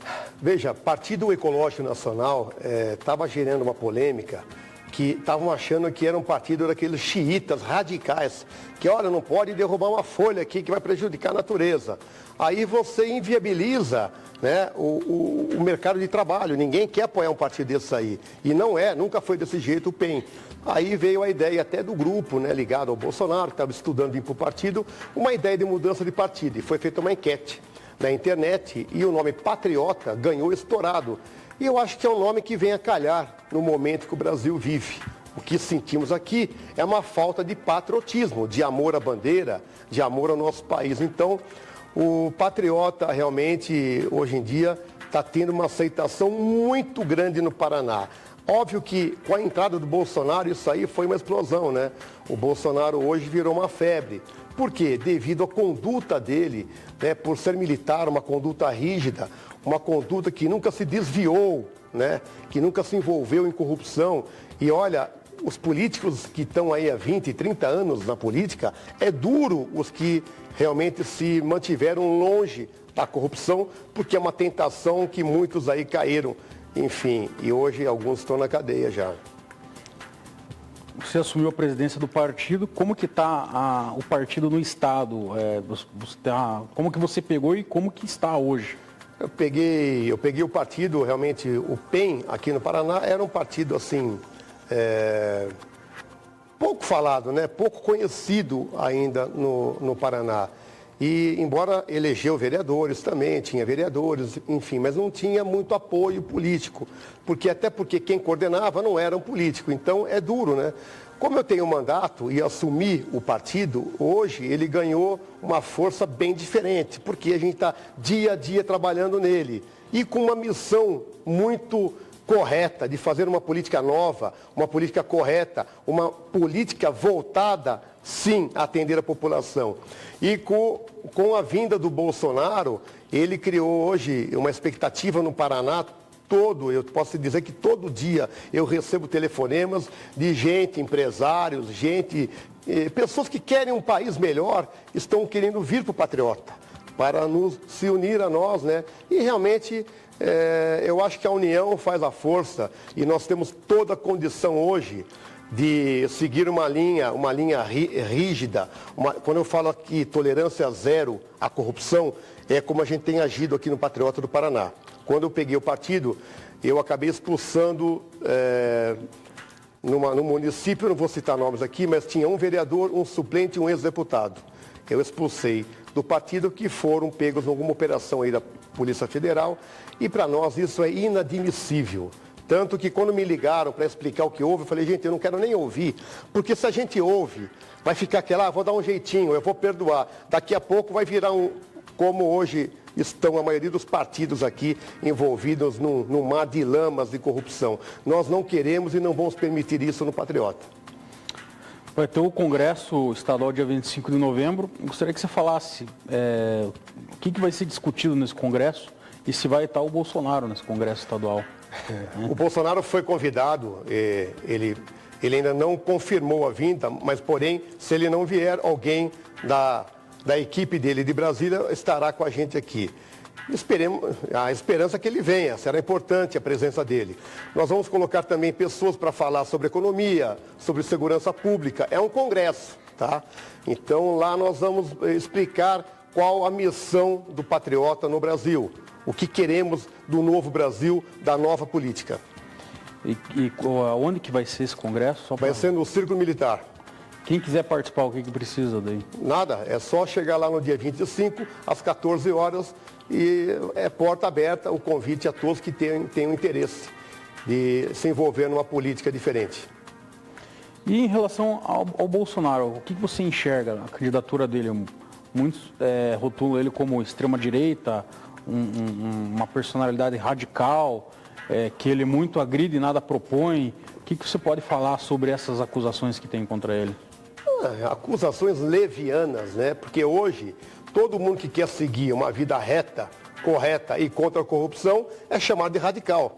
Veja, Partido Ecológico Nacional estava gerando uma polêmica que estavam achando que era um partido daqueles xiitas radicais, que, olha, não pode derrubar uma folha aqui que vai prejudicar a natureza. Aí você inviabiliza, né, o mercado de trabalho. Ninguém quer apoiar um partido desse aí. E nunca foi desse jeito o PEN. Aí veio a ideia até do grupo, né, ligado ao Bolsonaro, que estava estudando vir para o partido, uma ideia de mudança de partido. E foi feita uma enquete na internet e o nome Patriota ganhou estourado. E eu acho que é um nome que vem a calhar no momento que o Brasil vive. O que sentimos aqui é uma falta de patriotismo, de amor à bandeira, de amor ao nosso país. Então, o Patriota realmente, hoje em dia, está tendo uma aceitação muito grande no Paraná. Óbvio que com a entrada do Bolsonaro, isso aí foi uma explosão, né? O Bolsonaro hoje virou uma febre. Por quê? Devido à conduta dele, né, por ser militar, uma conduta rígida, uma conduta que nunca se desviou, né, que nunca se envolveu em corrupção. E olha, os políticos que estão aí há 20, 30 anos na política, é duro os que realmente se mantiveram longe da corrupção, porque é uma tentação que muitos aí caíram. Enfim, e hoje alguns estão na cadeia já. Você assumiu a presidência do partido, como que está o partido no estado? Como que você pegou e como que está hoje? Eu peguei o partido, realmente, o PEN aqui no Paraná, era um partido assim, pouco falado, né? Pouco conhecido ainda no Paraná. E embora elegeu vereadores também, tinha vereadores, enfim, mas não tinha muito apoio político, até porque quem coordenava não era um político, então é duro, né? Como eu tenho um mandato e assumi o partido, hoje ele ganhou uma força bem diferente, porque a gente está dia a dia trabalhando nele e com uma missão muito correta de fazer uma política nova, uma política correta, uma política voltada, sim, a atender a população. E com a vinda do Bolsonaro, ele criou hoje uma expectativa no Paraná todo, eu posso dizer que todo dia eu recebo telefonemas de gente, empresários, pessoas que querem um país melhor, estão querendo vir para o Patriota, para se unir a nós, né? E realmente eu acho que a união faz a força e nós temos toda a condição hoje de seguir uma linha rígida. Quando eu falo aqui tolerância zero à corrupção, é como a gente tem agido aqui no Patriota do Paraná. Quando eu peguei o partido, eu acabei expulsando no município, eu não vou citar nomes aqui, mas tinha um vereador, um suplente e um ex-deputado. Eu expulsei do partido que foram pegos em alguma operação aí da Polícia Federal e para nós isso é inadmissível. Tanto que quando me ligaram para explicar o que houve, eu falei, gente, eu não quero nem ouvir, porque se a gente ouve, vai ficar aquela, vou dar um jeitinho, eu vou perdoar. Daqui a pouco vai virar como hoje estão a maioria dos partidos aqui envolvidos num mar de lamas de corrupção. Nós não queremos e não vamos permitir isso no Patriota. Vai ter o Congresso Estadual dia 25 de novembro. Eu gostaria que você falasse o que vai ser discutido nesse Congresso e se vai estar o Bolsonaro nesse Congresso Estadual. O Bolsonaro foi convidado, ele ainda não confirmou a vinda, mas porém, se ele não vier, alguém da equipe dele de Brasília estará com a gente aqui. Esperemos, a esperança é que ele venha, será importante a presença dele. Nós vamos colocar também pessoas para falar sobre economia, sobre segurança pública. É um congresso, tá? Então lá nós vamos explicar qual a missão do Patriota no Brasil. O que queremos do novo Brasil, da nova política. E onde que vai ser esse congresso? Vai ser no Círculo Militar. Quem quiser participar, o que precisa daí? Nada, é só chegar lá no dia 25, às 14 horas, e é porta aberta o convite a todos que tenham interesse de se envolver numa política diferente. E em relação ao Bolsonaro, o que você enxerga a candidatura dele? Muitos rotulam ele como extrema-direita, uma personalidade radical, que ele muito agride e nada propõe. O que você pode falar sobre essas acusações que tem contra ele? Acusações levianas, né? Porque hoje, todo mundo que quer seguir uma vida reta, correta e contra a corrupção é chamado de radical.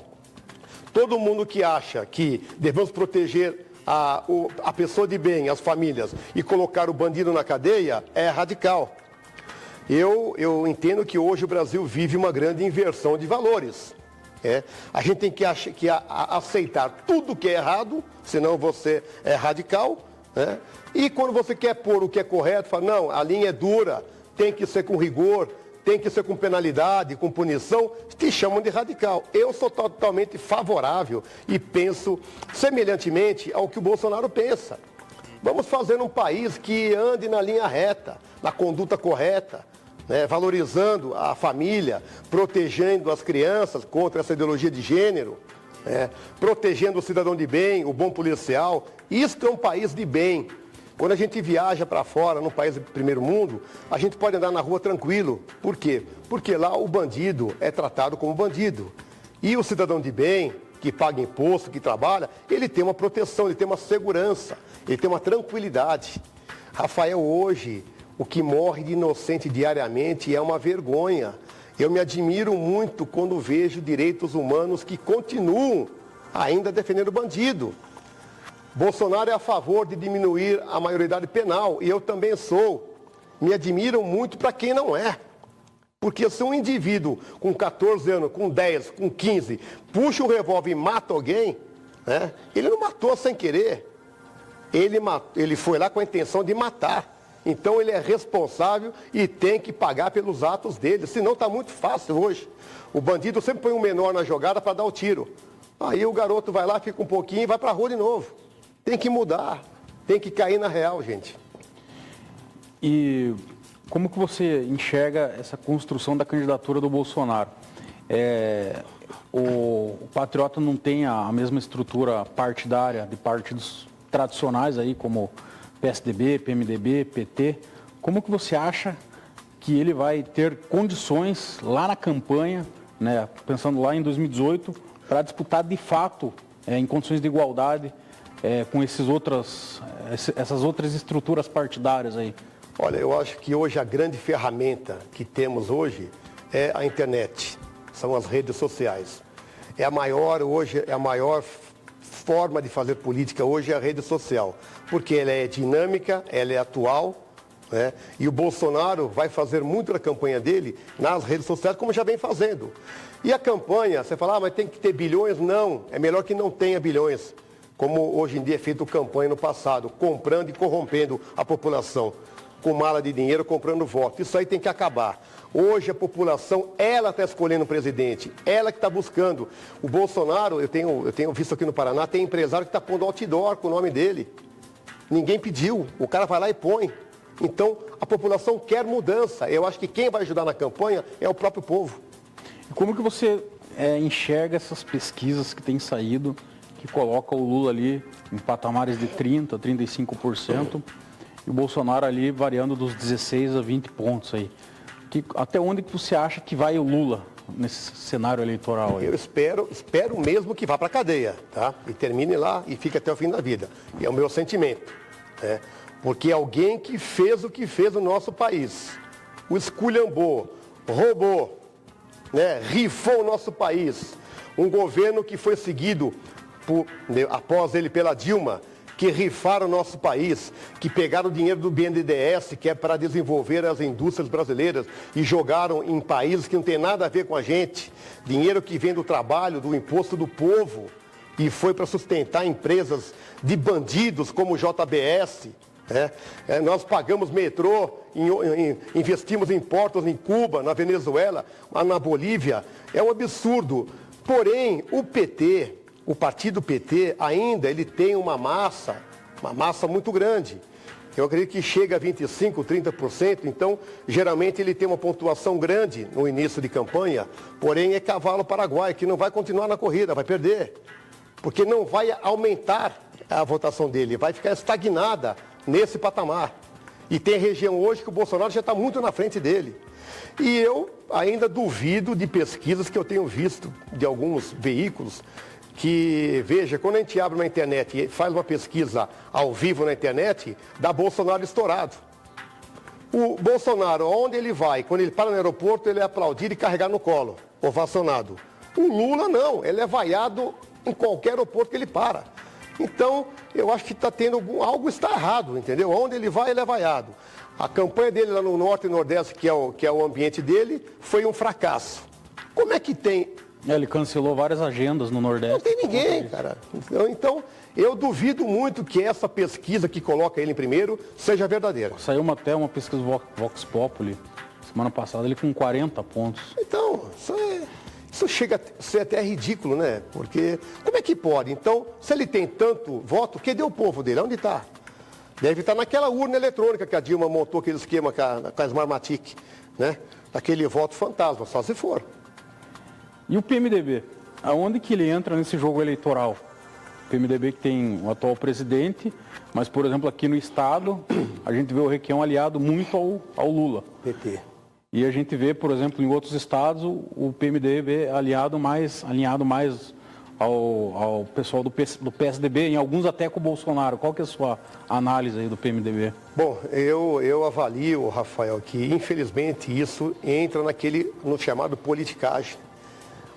Todo mundo que acha que devemos proteger a pessoa de bem, as famílias, e colocar o bandido na cadeia é radical. Eu entendo que hoje o Brasil vive uma grande inversão de valores. A gente tem que aceitar tudo que é errado, senão você é radical. E quando você quer pôr o que é correto, fala, não, a linha é dura, tem que ser com rigor, tem que ser com penalidade, com punição, te chamam de radical. Eu sou totalmente favorável e penso semelhantemente ao que o Bolsonaro pensa. Vamos fazer um país que ande na linha reta, na conduta correta, valorizando a família, protegendo as crianças contra essa ideologia de gênero, protegendo o cidadão de bem, o bom policial. Isso é um país de bem. Quando a gente viaja para fora, num país do primeiro mundo, a gente pode andar na rua tranquilo. Por quê? Porque lá o bandido é tratado como bandido. E o cidadão de bem, que paga imposto, que trabalha, ele tem uma proteção, ele tem uma segurança, ele tem uma tranquilidade. Rafael, hoje, o que morre de inocente diariamente é uma vergonha. Eu me admiro muito quando vejo direitos humanos que continuam ainda defendendo o bandido. Bolsonaro é a favor de diminuir a maioridade penal, e eu também sou. Me admiram muito para quem não é. Porque se um indivíduo com 14 anos, com 10, com 15, puxa um revólver e mata alguém, ele não matou sem querer. Ele foi lá com a intenção de matar. Então ele é responsável e tem que pagar pelos atos dele, senão está muito fácil hoje. O bandido sempre põe um menor na jogada para dar o tiro. Aí o garoto vai lá, fica um pouquinho e vai para a rua de novo. Tem que mudar, tem que cair na real, gente. E como que você enxerga essa construção da candidatura do Bolsonaro? O Patriota não tem a mesma estrutura partidária de partidos tradicionais aí, como PSDB, PMDB, PT. Como que você acha que ele vai ter condições lá na campanha, pensando lá em 2018, para disputar de fato, em condições de igualdade, com essas outras estruturas partidárias aí? Olha, eu acho que hoje a grande ferramenta que temos hoje é a internet, são as redes sociais. Hoje é a maior forma de fazer política hoje é a rede social, porque ela é dinâmica, ela é atual, e o Bolsonaro vai fazer muito da campanha dele nas redes sociais, como já vem fazendo. E a campanha, você fala, mas tem que ter bilhões? Não, é melhor que não tenha bilhões, como hoje em dia é feito campanha no passado, comprando e corrompendo a população, com mala de dinheiro, comprando voto. Isso aí tem que acabar. Hoje a população, ela está escolhendo o presidente, ela que está buscando. O Bolsonaro, eu tenho visto aqui no Paraná, tem empresário que está pondo outdoor com o nome dele. Ninguém pediu, o cara vai lá e põe. Então, a população quer mudança. Eu acho que quem vai ajudar na campanha é o próprio povo. E como que você enxerga essas pesquisas que têm saído, que colocam o Lula ali em patamares de 30%, 35%, e o Bolsonaro ali variando dos 16 a 20 pontos aí? Até onde que você acha que vai o Lula nesse cenário eleitoral aí? Eu espero mesmo que vá para a cadeia, tá? E termine lá e fique até o fim da vida. E é o meu sentimento, Porque alguém que fez o que fez no nosso país, o esculhambou, roubou, rifou o nosso país, um governo que foi seguido após ele pela Dilma, que rifaram o nosso país, que pegaram o dinheiro do BNDES, que é para desenvolver as indústrias brasileiras, e jogaram em países que não tem nada a ver com a gente, dinheiro que vem do trabalho, do imposto do povo, e foi para sustentar empresas de bandidos como o JBS. Nós pagamos metrô, investimos em portos em Cuba, na Venezuela, na Bolívia. É um absurdo. Porém, o PT, o partido PT, ainda ele tem uma massa muito grande. Eu acredito que chega a 25%, 30%, então geralmente ele tem uma pontuação grande no início de campanha, porém é cavalo paraguaio, que não vai continuar na corrida, vai perder. Porque não vai aumentar a votação dele, vai ficar estagnada nesse patamar. E tem região hoje que o Bolsonaro já está muito na frente dele. E eu ainda duvido de pesquisas que eu tenho visto de alguns veículos que, veja, quando a gente abre uma internet e faz uma pesquisa ao vivo na internet, dá Bolsonaro estourado. O Bolsonaro, onde ele vai, quando ele para no aeroporto, ele é aplaudido e carregado no colo, ovacionado. O Lula não, ele é vaiado em qualquer aeroporto que ele para. Então, eu acho que está tendo algo está errado, entendeu? Onde ele vai, ele é vaiado. A campanha dele lá no Norte e Nordeste, que é o ambiente dele, foi um fracasso. Como é que tem... Ele cancelou várias agendas no Nordeste. Não tem ninguém, cara. Então, eu duvido muito que essa pesquisa que coloca ele em primeiro seja verdadeira. Saiu até uma pesquisa Vox Populi, semana passada, ele com 40 pontos. Então, isso chega a ser até ridículo, né? Porque como é que pode? Então, se ele tem tanto voto, cadê o povo dele? Onde está? Deve estar naquela urna eletrônica que a Dilma montou, aquele esquema com a Smartmatic, né? Aquele voto fantasma, só se for. E o PMDB? Aonde que ele entra nesse jogo eleitoral? O PMDB que tem o atual presidente, mas, por exemplo, aqui no estado, a gente vê o Requião aliado muito ao Lula. PT. E a gente vê, por exemplo, em outros estados, o PMDB alinhado mais ao pessoal do PSDB, em alguns até com o Bolsonaro. Qual que é a sua análise aí do PMDB? Bom, eu avalio, Rafael, que infelizmente isso entra no chamado politicagem.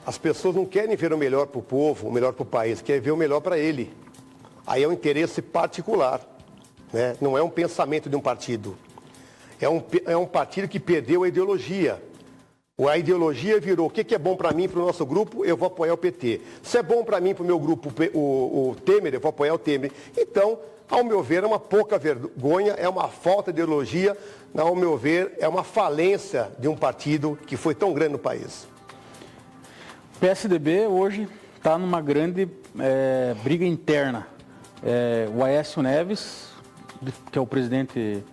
As pessoas não querem ver o melhor para o povo, o melhor para o país, querem ver o melhor para ele. Aí é um interesse particular, né? Não é um pensamento de um partido. É um partido que perdeu a ideologia. A ideologia virou, o que é bom para mim, para o nosso grupo, eu vou apoiar o PT. Se é bom para mim, para o meu grupo, o Temer, eu vou apoiar o Temer. Então, ao meu ver, é uma pouca vergonha, é uma falta de ideologia, ao meu ver, é uma falência de um partido que foi tão grande no país. O PSDB hoje está numa grande briga interna. O Aécio Neves, que é o presidente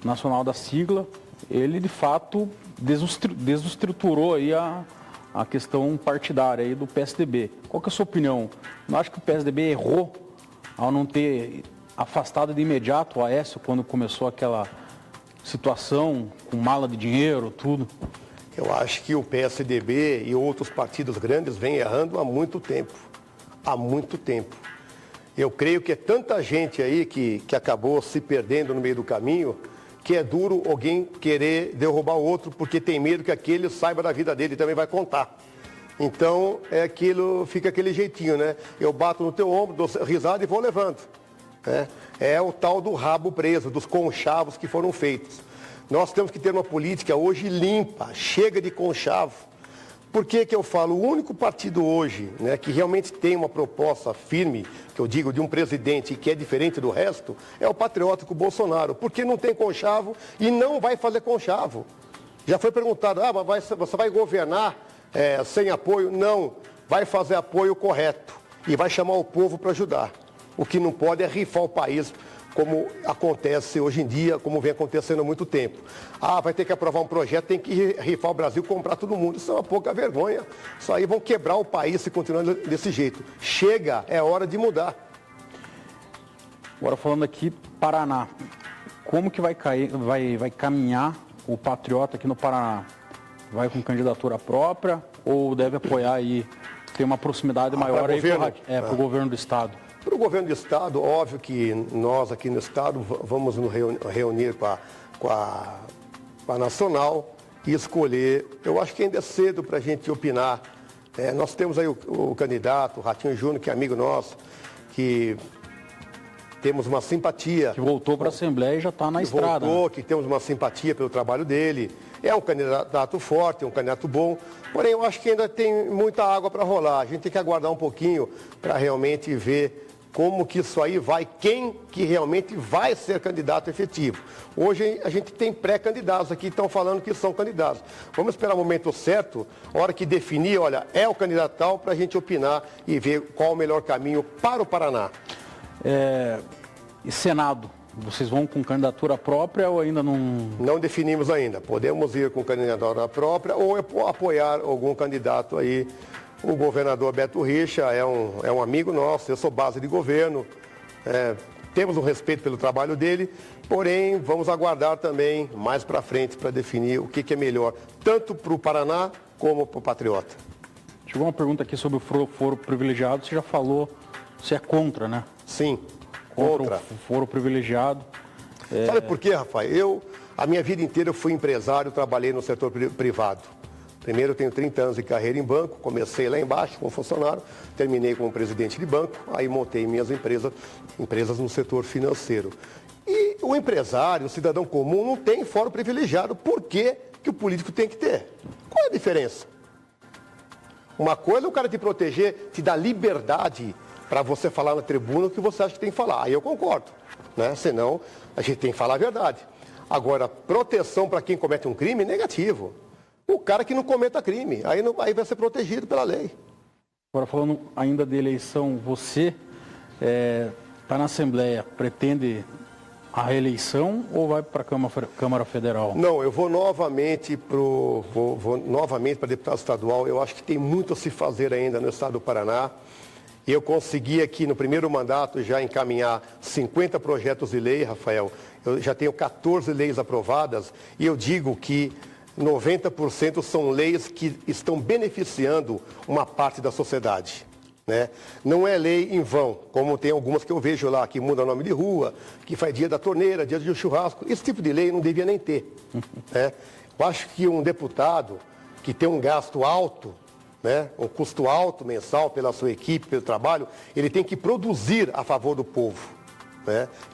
nacional da sigla, ele de fato desestruturou aí a questão partidária aí do PSDB. Qual que é a sua opinião? Não acha que o PSDB errou ao não ter afastado de imediato o Aécio quando começou aquela situação com mala de dinheiro, tudo? Eu acho que o PSDB e outros partidos grandes vêm errando há muito tempo. Há muito tempo. Eu creio que é tanta gente aí que acabou se perdendo no meio do caminho, que é duro alguém querer derrubar o outro porque tem medo que aquele saiba da vida dele e também vai contar. Então, fica aquele jeitinho, né? Eu bato no teu ombro, dou risada e vou levando. É o tal do rabo preso, dos conchavos que foram feitos. Nós temos que ter uma política hoje limpa, chega de conchavo. Por que eu falo? O único partido hoje, né, que realmente tem uma proposta firme, que eu digo de um presidente que é diferente do resto, é o patriótico Bolsonaro. Porque não tem conchavo e não vai fazer conchavo. Já foi perguntado, mas você vai governar sem apoio? Não, vai fazer apoio correto e vai chamar o povo para ajudar. O que não pode é rifar o país, como acontece hoje em dia, como vem acontecendo há muito tempo. Vai ter que aprovar um projeto, tem que rifar o Brasil, comprar todo mundo. Isso é uma pouca vergonha. Isso aí vão quebrar o país se continuar desse jeito. Chega, é hora de mudar. Agora falando aqui, Paraná. Como que vai caminhar o patriota aqui no Paraná? Vai com candidatura própria ou deve apoiar aí, ter uma proximidade maior aí para o governo do estado? Para o governo do estado, óbvio que nós aqui no estado vamos nos reunir com a Nacional e escolher. Eu acho que ainda é cedo para a gente opinar. Nós temos aí o candidato, o Ratinho Júnior, que é amigo nosso, que temos uma simpatia. Que voltou para a Assembleia e já está na estrada. Voltou, que temos uma simpatia pelo trabalho dele. É um candidato forte, é um candidato bom. Porém, eu acho que ainda tem muita água para rolar. A gente tem que aguardar um pouquinho para realmente ver como que isso aí vai, quem que realmente vai ser candidato efetivo. Hoje a gente tem pré-candidatos aqui, estão falando que são candidatos. Vamos esperar o momento certo, a hora que definir, olha, é o candidato tal, para a gente opinar e ver qual o melhor caminho para o Paraná. E Senado, vocês vão com candidatura própria ou ainda não... Não definimos ainda. Podemos ir com candidatura própria ou apoiar algum candidato aí. O governador Beto Richa é um amigo nosso, eu sou base de governo, Temos um respeito pelo trabalho dele, porém vamos aguardar também mais para frente para definir o que é melhor, tanto para o Paraná como para o Patriota. Chegou uma pergunta aqui sobre o foro privilegiado, você já falou, você é contra, né? Sim, contra o foro privilegiado. Sabe por quê, Rafael? A minha vida inteira eu fui empresário, trabalhei no setor privado. Primeiro eu tenho 30 anos de carreira em banco, comecei lá embaixo como funcionário, terminei como presidente de banco, aí montei minhas empresas no setor financeiro. E o empresário, o cidadão comum, não tem fórum privilegiado. Por que o político tem que ter? Qual é a diferença? Uma coisa é o cara te proteger, te dar liberdade para você falar na tribuna o que você acha que tem que falar. Aí eu concordo, né? Senão a gente tem que falar a verdade. Agora, proteção para quem comete um crime, negativo. O cara que não cometa crime, aí vai ser protegido pela lei. Agora, falando ainda de eleição, você está na Assembleia, pretende a reeleição ou vai para a Câmara Federal? Não, eu vou novamente para deputado estadual. Eu acho que tem muito a se fazer ainda no estado do Paraná. Eu consegui aqui no primeiro mandato já encaminhar 50 projetos de lei, Rafael. Eu já tenho 14 leis aprovadas e eu digo que 90% são leis que estão beneficiando uma parte da sociedade, né? Não é lei em vão, como tem algumas que eu vejo lá, que muda nome de rua, que faz dia da torneira, dia do churrasco. Esse tipo de lei não devia nem ter, né? Eu acho que um deputado que tem um gasto alto, né, um custo alto mensal pela sua equipe, pelo trabalho, ele tem que produzir a favor do povo.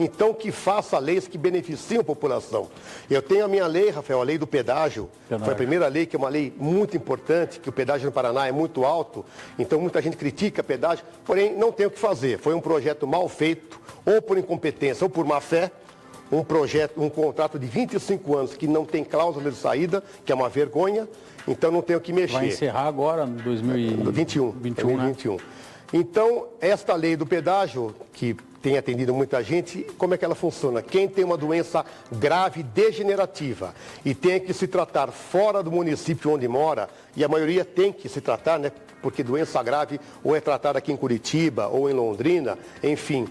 Então, que faça leis que beneficiem a população. Eu tenho a minha lei, Rafael, a lei do pedágio. Foi a primeira lei, que é uma lei muito importante, que o pedágio no Paraná é muito alto. Então, muita gente critica pedágio, porém, não tem o que fazer. Foi um projeto mal feito, ou por incompetência, ou por má fé. Um contrato de 25 anos que não tem cláusula de saída, que é uma vergonha. Então, não tem o que mexer. Vai encerrar agora, em 2021. 2021. Então, esta lei do pedágio, que tem atendido muita gente, como é que ela funciona? Quem tem uma doença grave degenerativa e tem que se tratar fora do município onde mora, e a maioria tem que se tratar, né? Porque doença grave ou é tratada aqui em Curitiba ou em Londrina, enfim,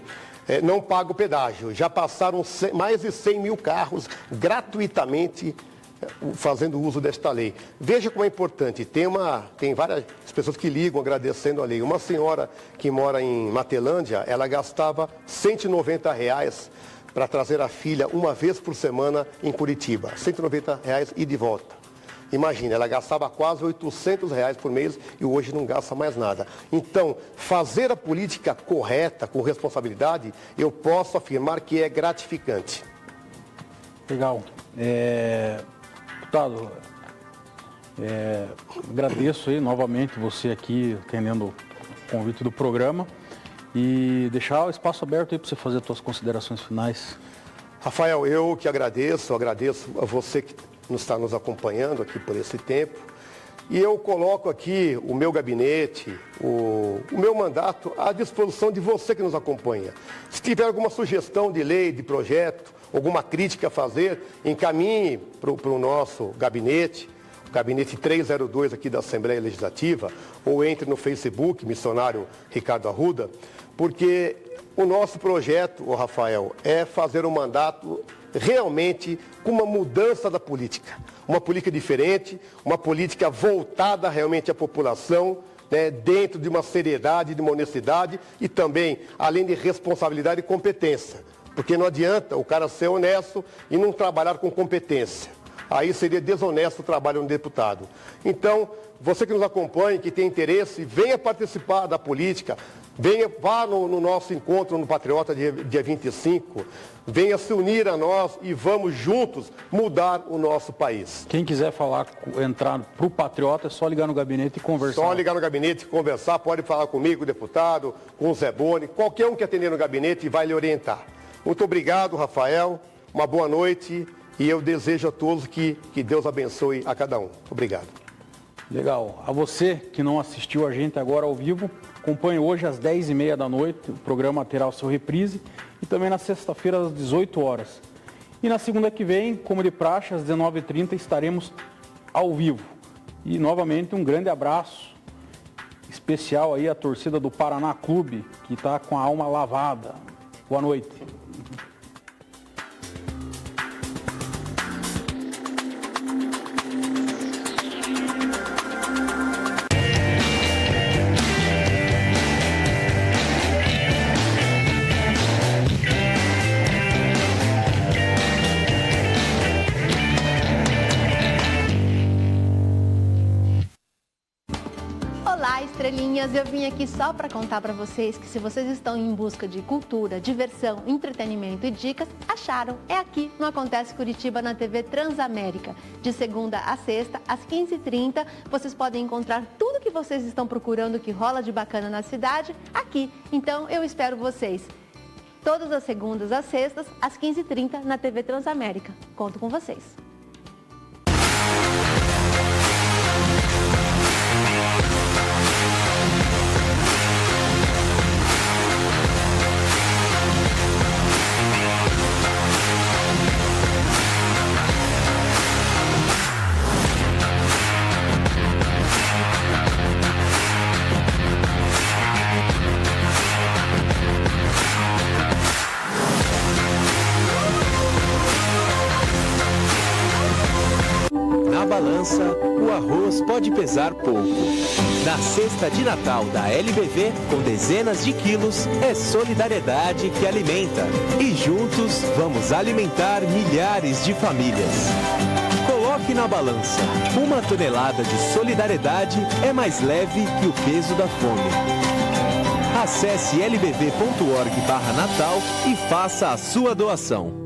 não paga o pedágio. Já passaram mais de 100 mil carros gratuitamente fazendo uso desta lei. Veja como é importante, tem várias pessoas que ligam agradecendo a lei. Uma senhora que mora em Matelândia, ela gastava R$190 para trazer a filha uma vez por semana em Curitiba. R$190 e de volta. Imagina, ela gastava quase R$800 por mês e hoje não gasta mais nada. Então, fazer a política correta, com responsabilidade, eu posso afirmar que é gratificante. Legal. Deputado, agradeço aí novamente você aqui atendendo o convite do programa e deixar o espaço aberto aí para você fazer as suas considerações finais. Rafael, eu que agradeço a você que está nos acompanhando aqui por esse tempo. E eu coloco aqui o meu gabinete, o meu mandato à disposição de você que nos acompanha. Se tiver alguma sugestão de lei, de projeto, alguma crítica a fazer, encaminhe para o nosso gabinete, o gabinete 302 aqui da Assembleia Legislativa, ou entre no Facebook, missionário Ricardo Arruda, porque o nosso projeto, Rafael, é fazer um mandato realmente com uma mudança da política. Uma política diferente, uma política voltada realmente à população, né, dentro de uma seriedade, de uma honestidade e também, além de responsabilidade e competência. Porque não adianta o cara ser honesto e não trabalhar com competência. Aí seria desonesto o trabalho de um deputado. Então, você que nos acompanha, que tem interesse, venha participar da política, vá no nosso encontro no Patriota dia 25, venha se unir a nós e vamos juntos mudar o nosso país. Quem quiser entrar para o Patriota, é só ligar no gabinete e conversar. Só ligar no gabinete e conversar, pode falar comigo, deputado, com o Zé Boni, qualquer um que atender no gabinete vai lhe orientar. Muito obrigado, Rafael, uma boa noite e eu desejo a todos que Deus abençoe a cada um. Obrigado. Legal. A você que não assistiu a gente agora ao vivo, acompanhe hoje às 10h30 da noite, o programa terá o seu reprise e também na sexta-feira às 18 horas. E na segunda que vem, como de praxe, às 19h30 estaremos ao vivo. E novamente um grande abraço especial aí à torcida do Paraná Clube, que está com a alma lavada. Boa noite. Estrelinhas, eu vim aqui só para contar para vocês que se vocês estão em busca de cultura, diversão, entretenimento e dicas, acharam. É aqui no Acontece Curitiba na TV Transamérica. De segunda a sexta, às 15h30, vocês podem encontrar tudo que vocês estão procurando que rola de bacana na cidade aqui. Então, eu espero vocês. Todas as segundas às sextas, às 15h30, na TV Transamérica. Conto com vocês. Na balança, o arroz pode pesar pouco. Na cesta de Natal da LBV, com dezenas de quilos, é solidariedade que alimenta. E juntos, vamos alimentar milhares de famílias. Coloque na balança. 1 tonelada de solidariedade é mais leve que o peso da fome. Acesse lbv.org/Natal e faça a sua doação.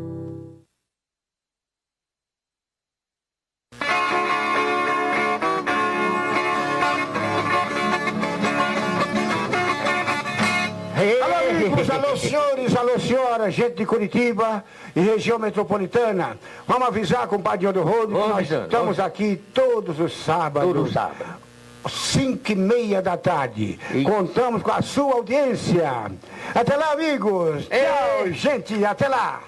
Alô senhores, alô senhoras, gente de Curitiba e região metropolitana. Vamos avisar, compadre do Rodo, que nós estamos aqui todos os sábados. Todo sábado. 5h30 da tarde. Contamos com a sua audiência. Até lá, amigos. Tchau, gente. Até lá.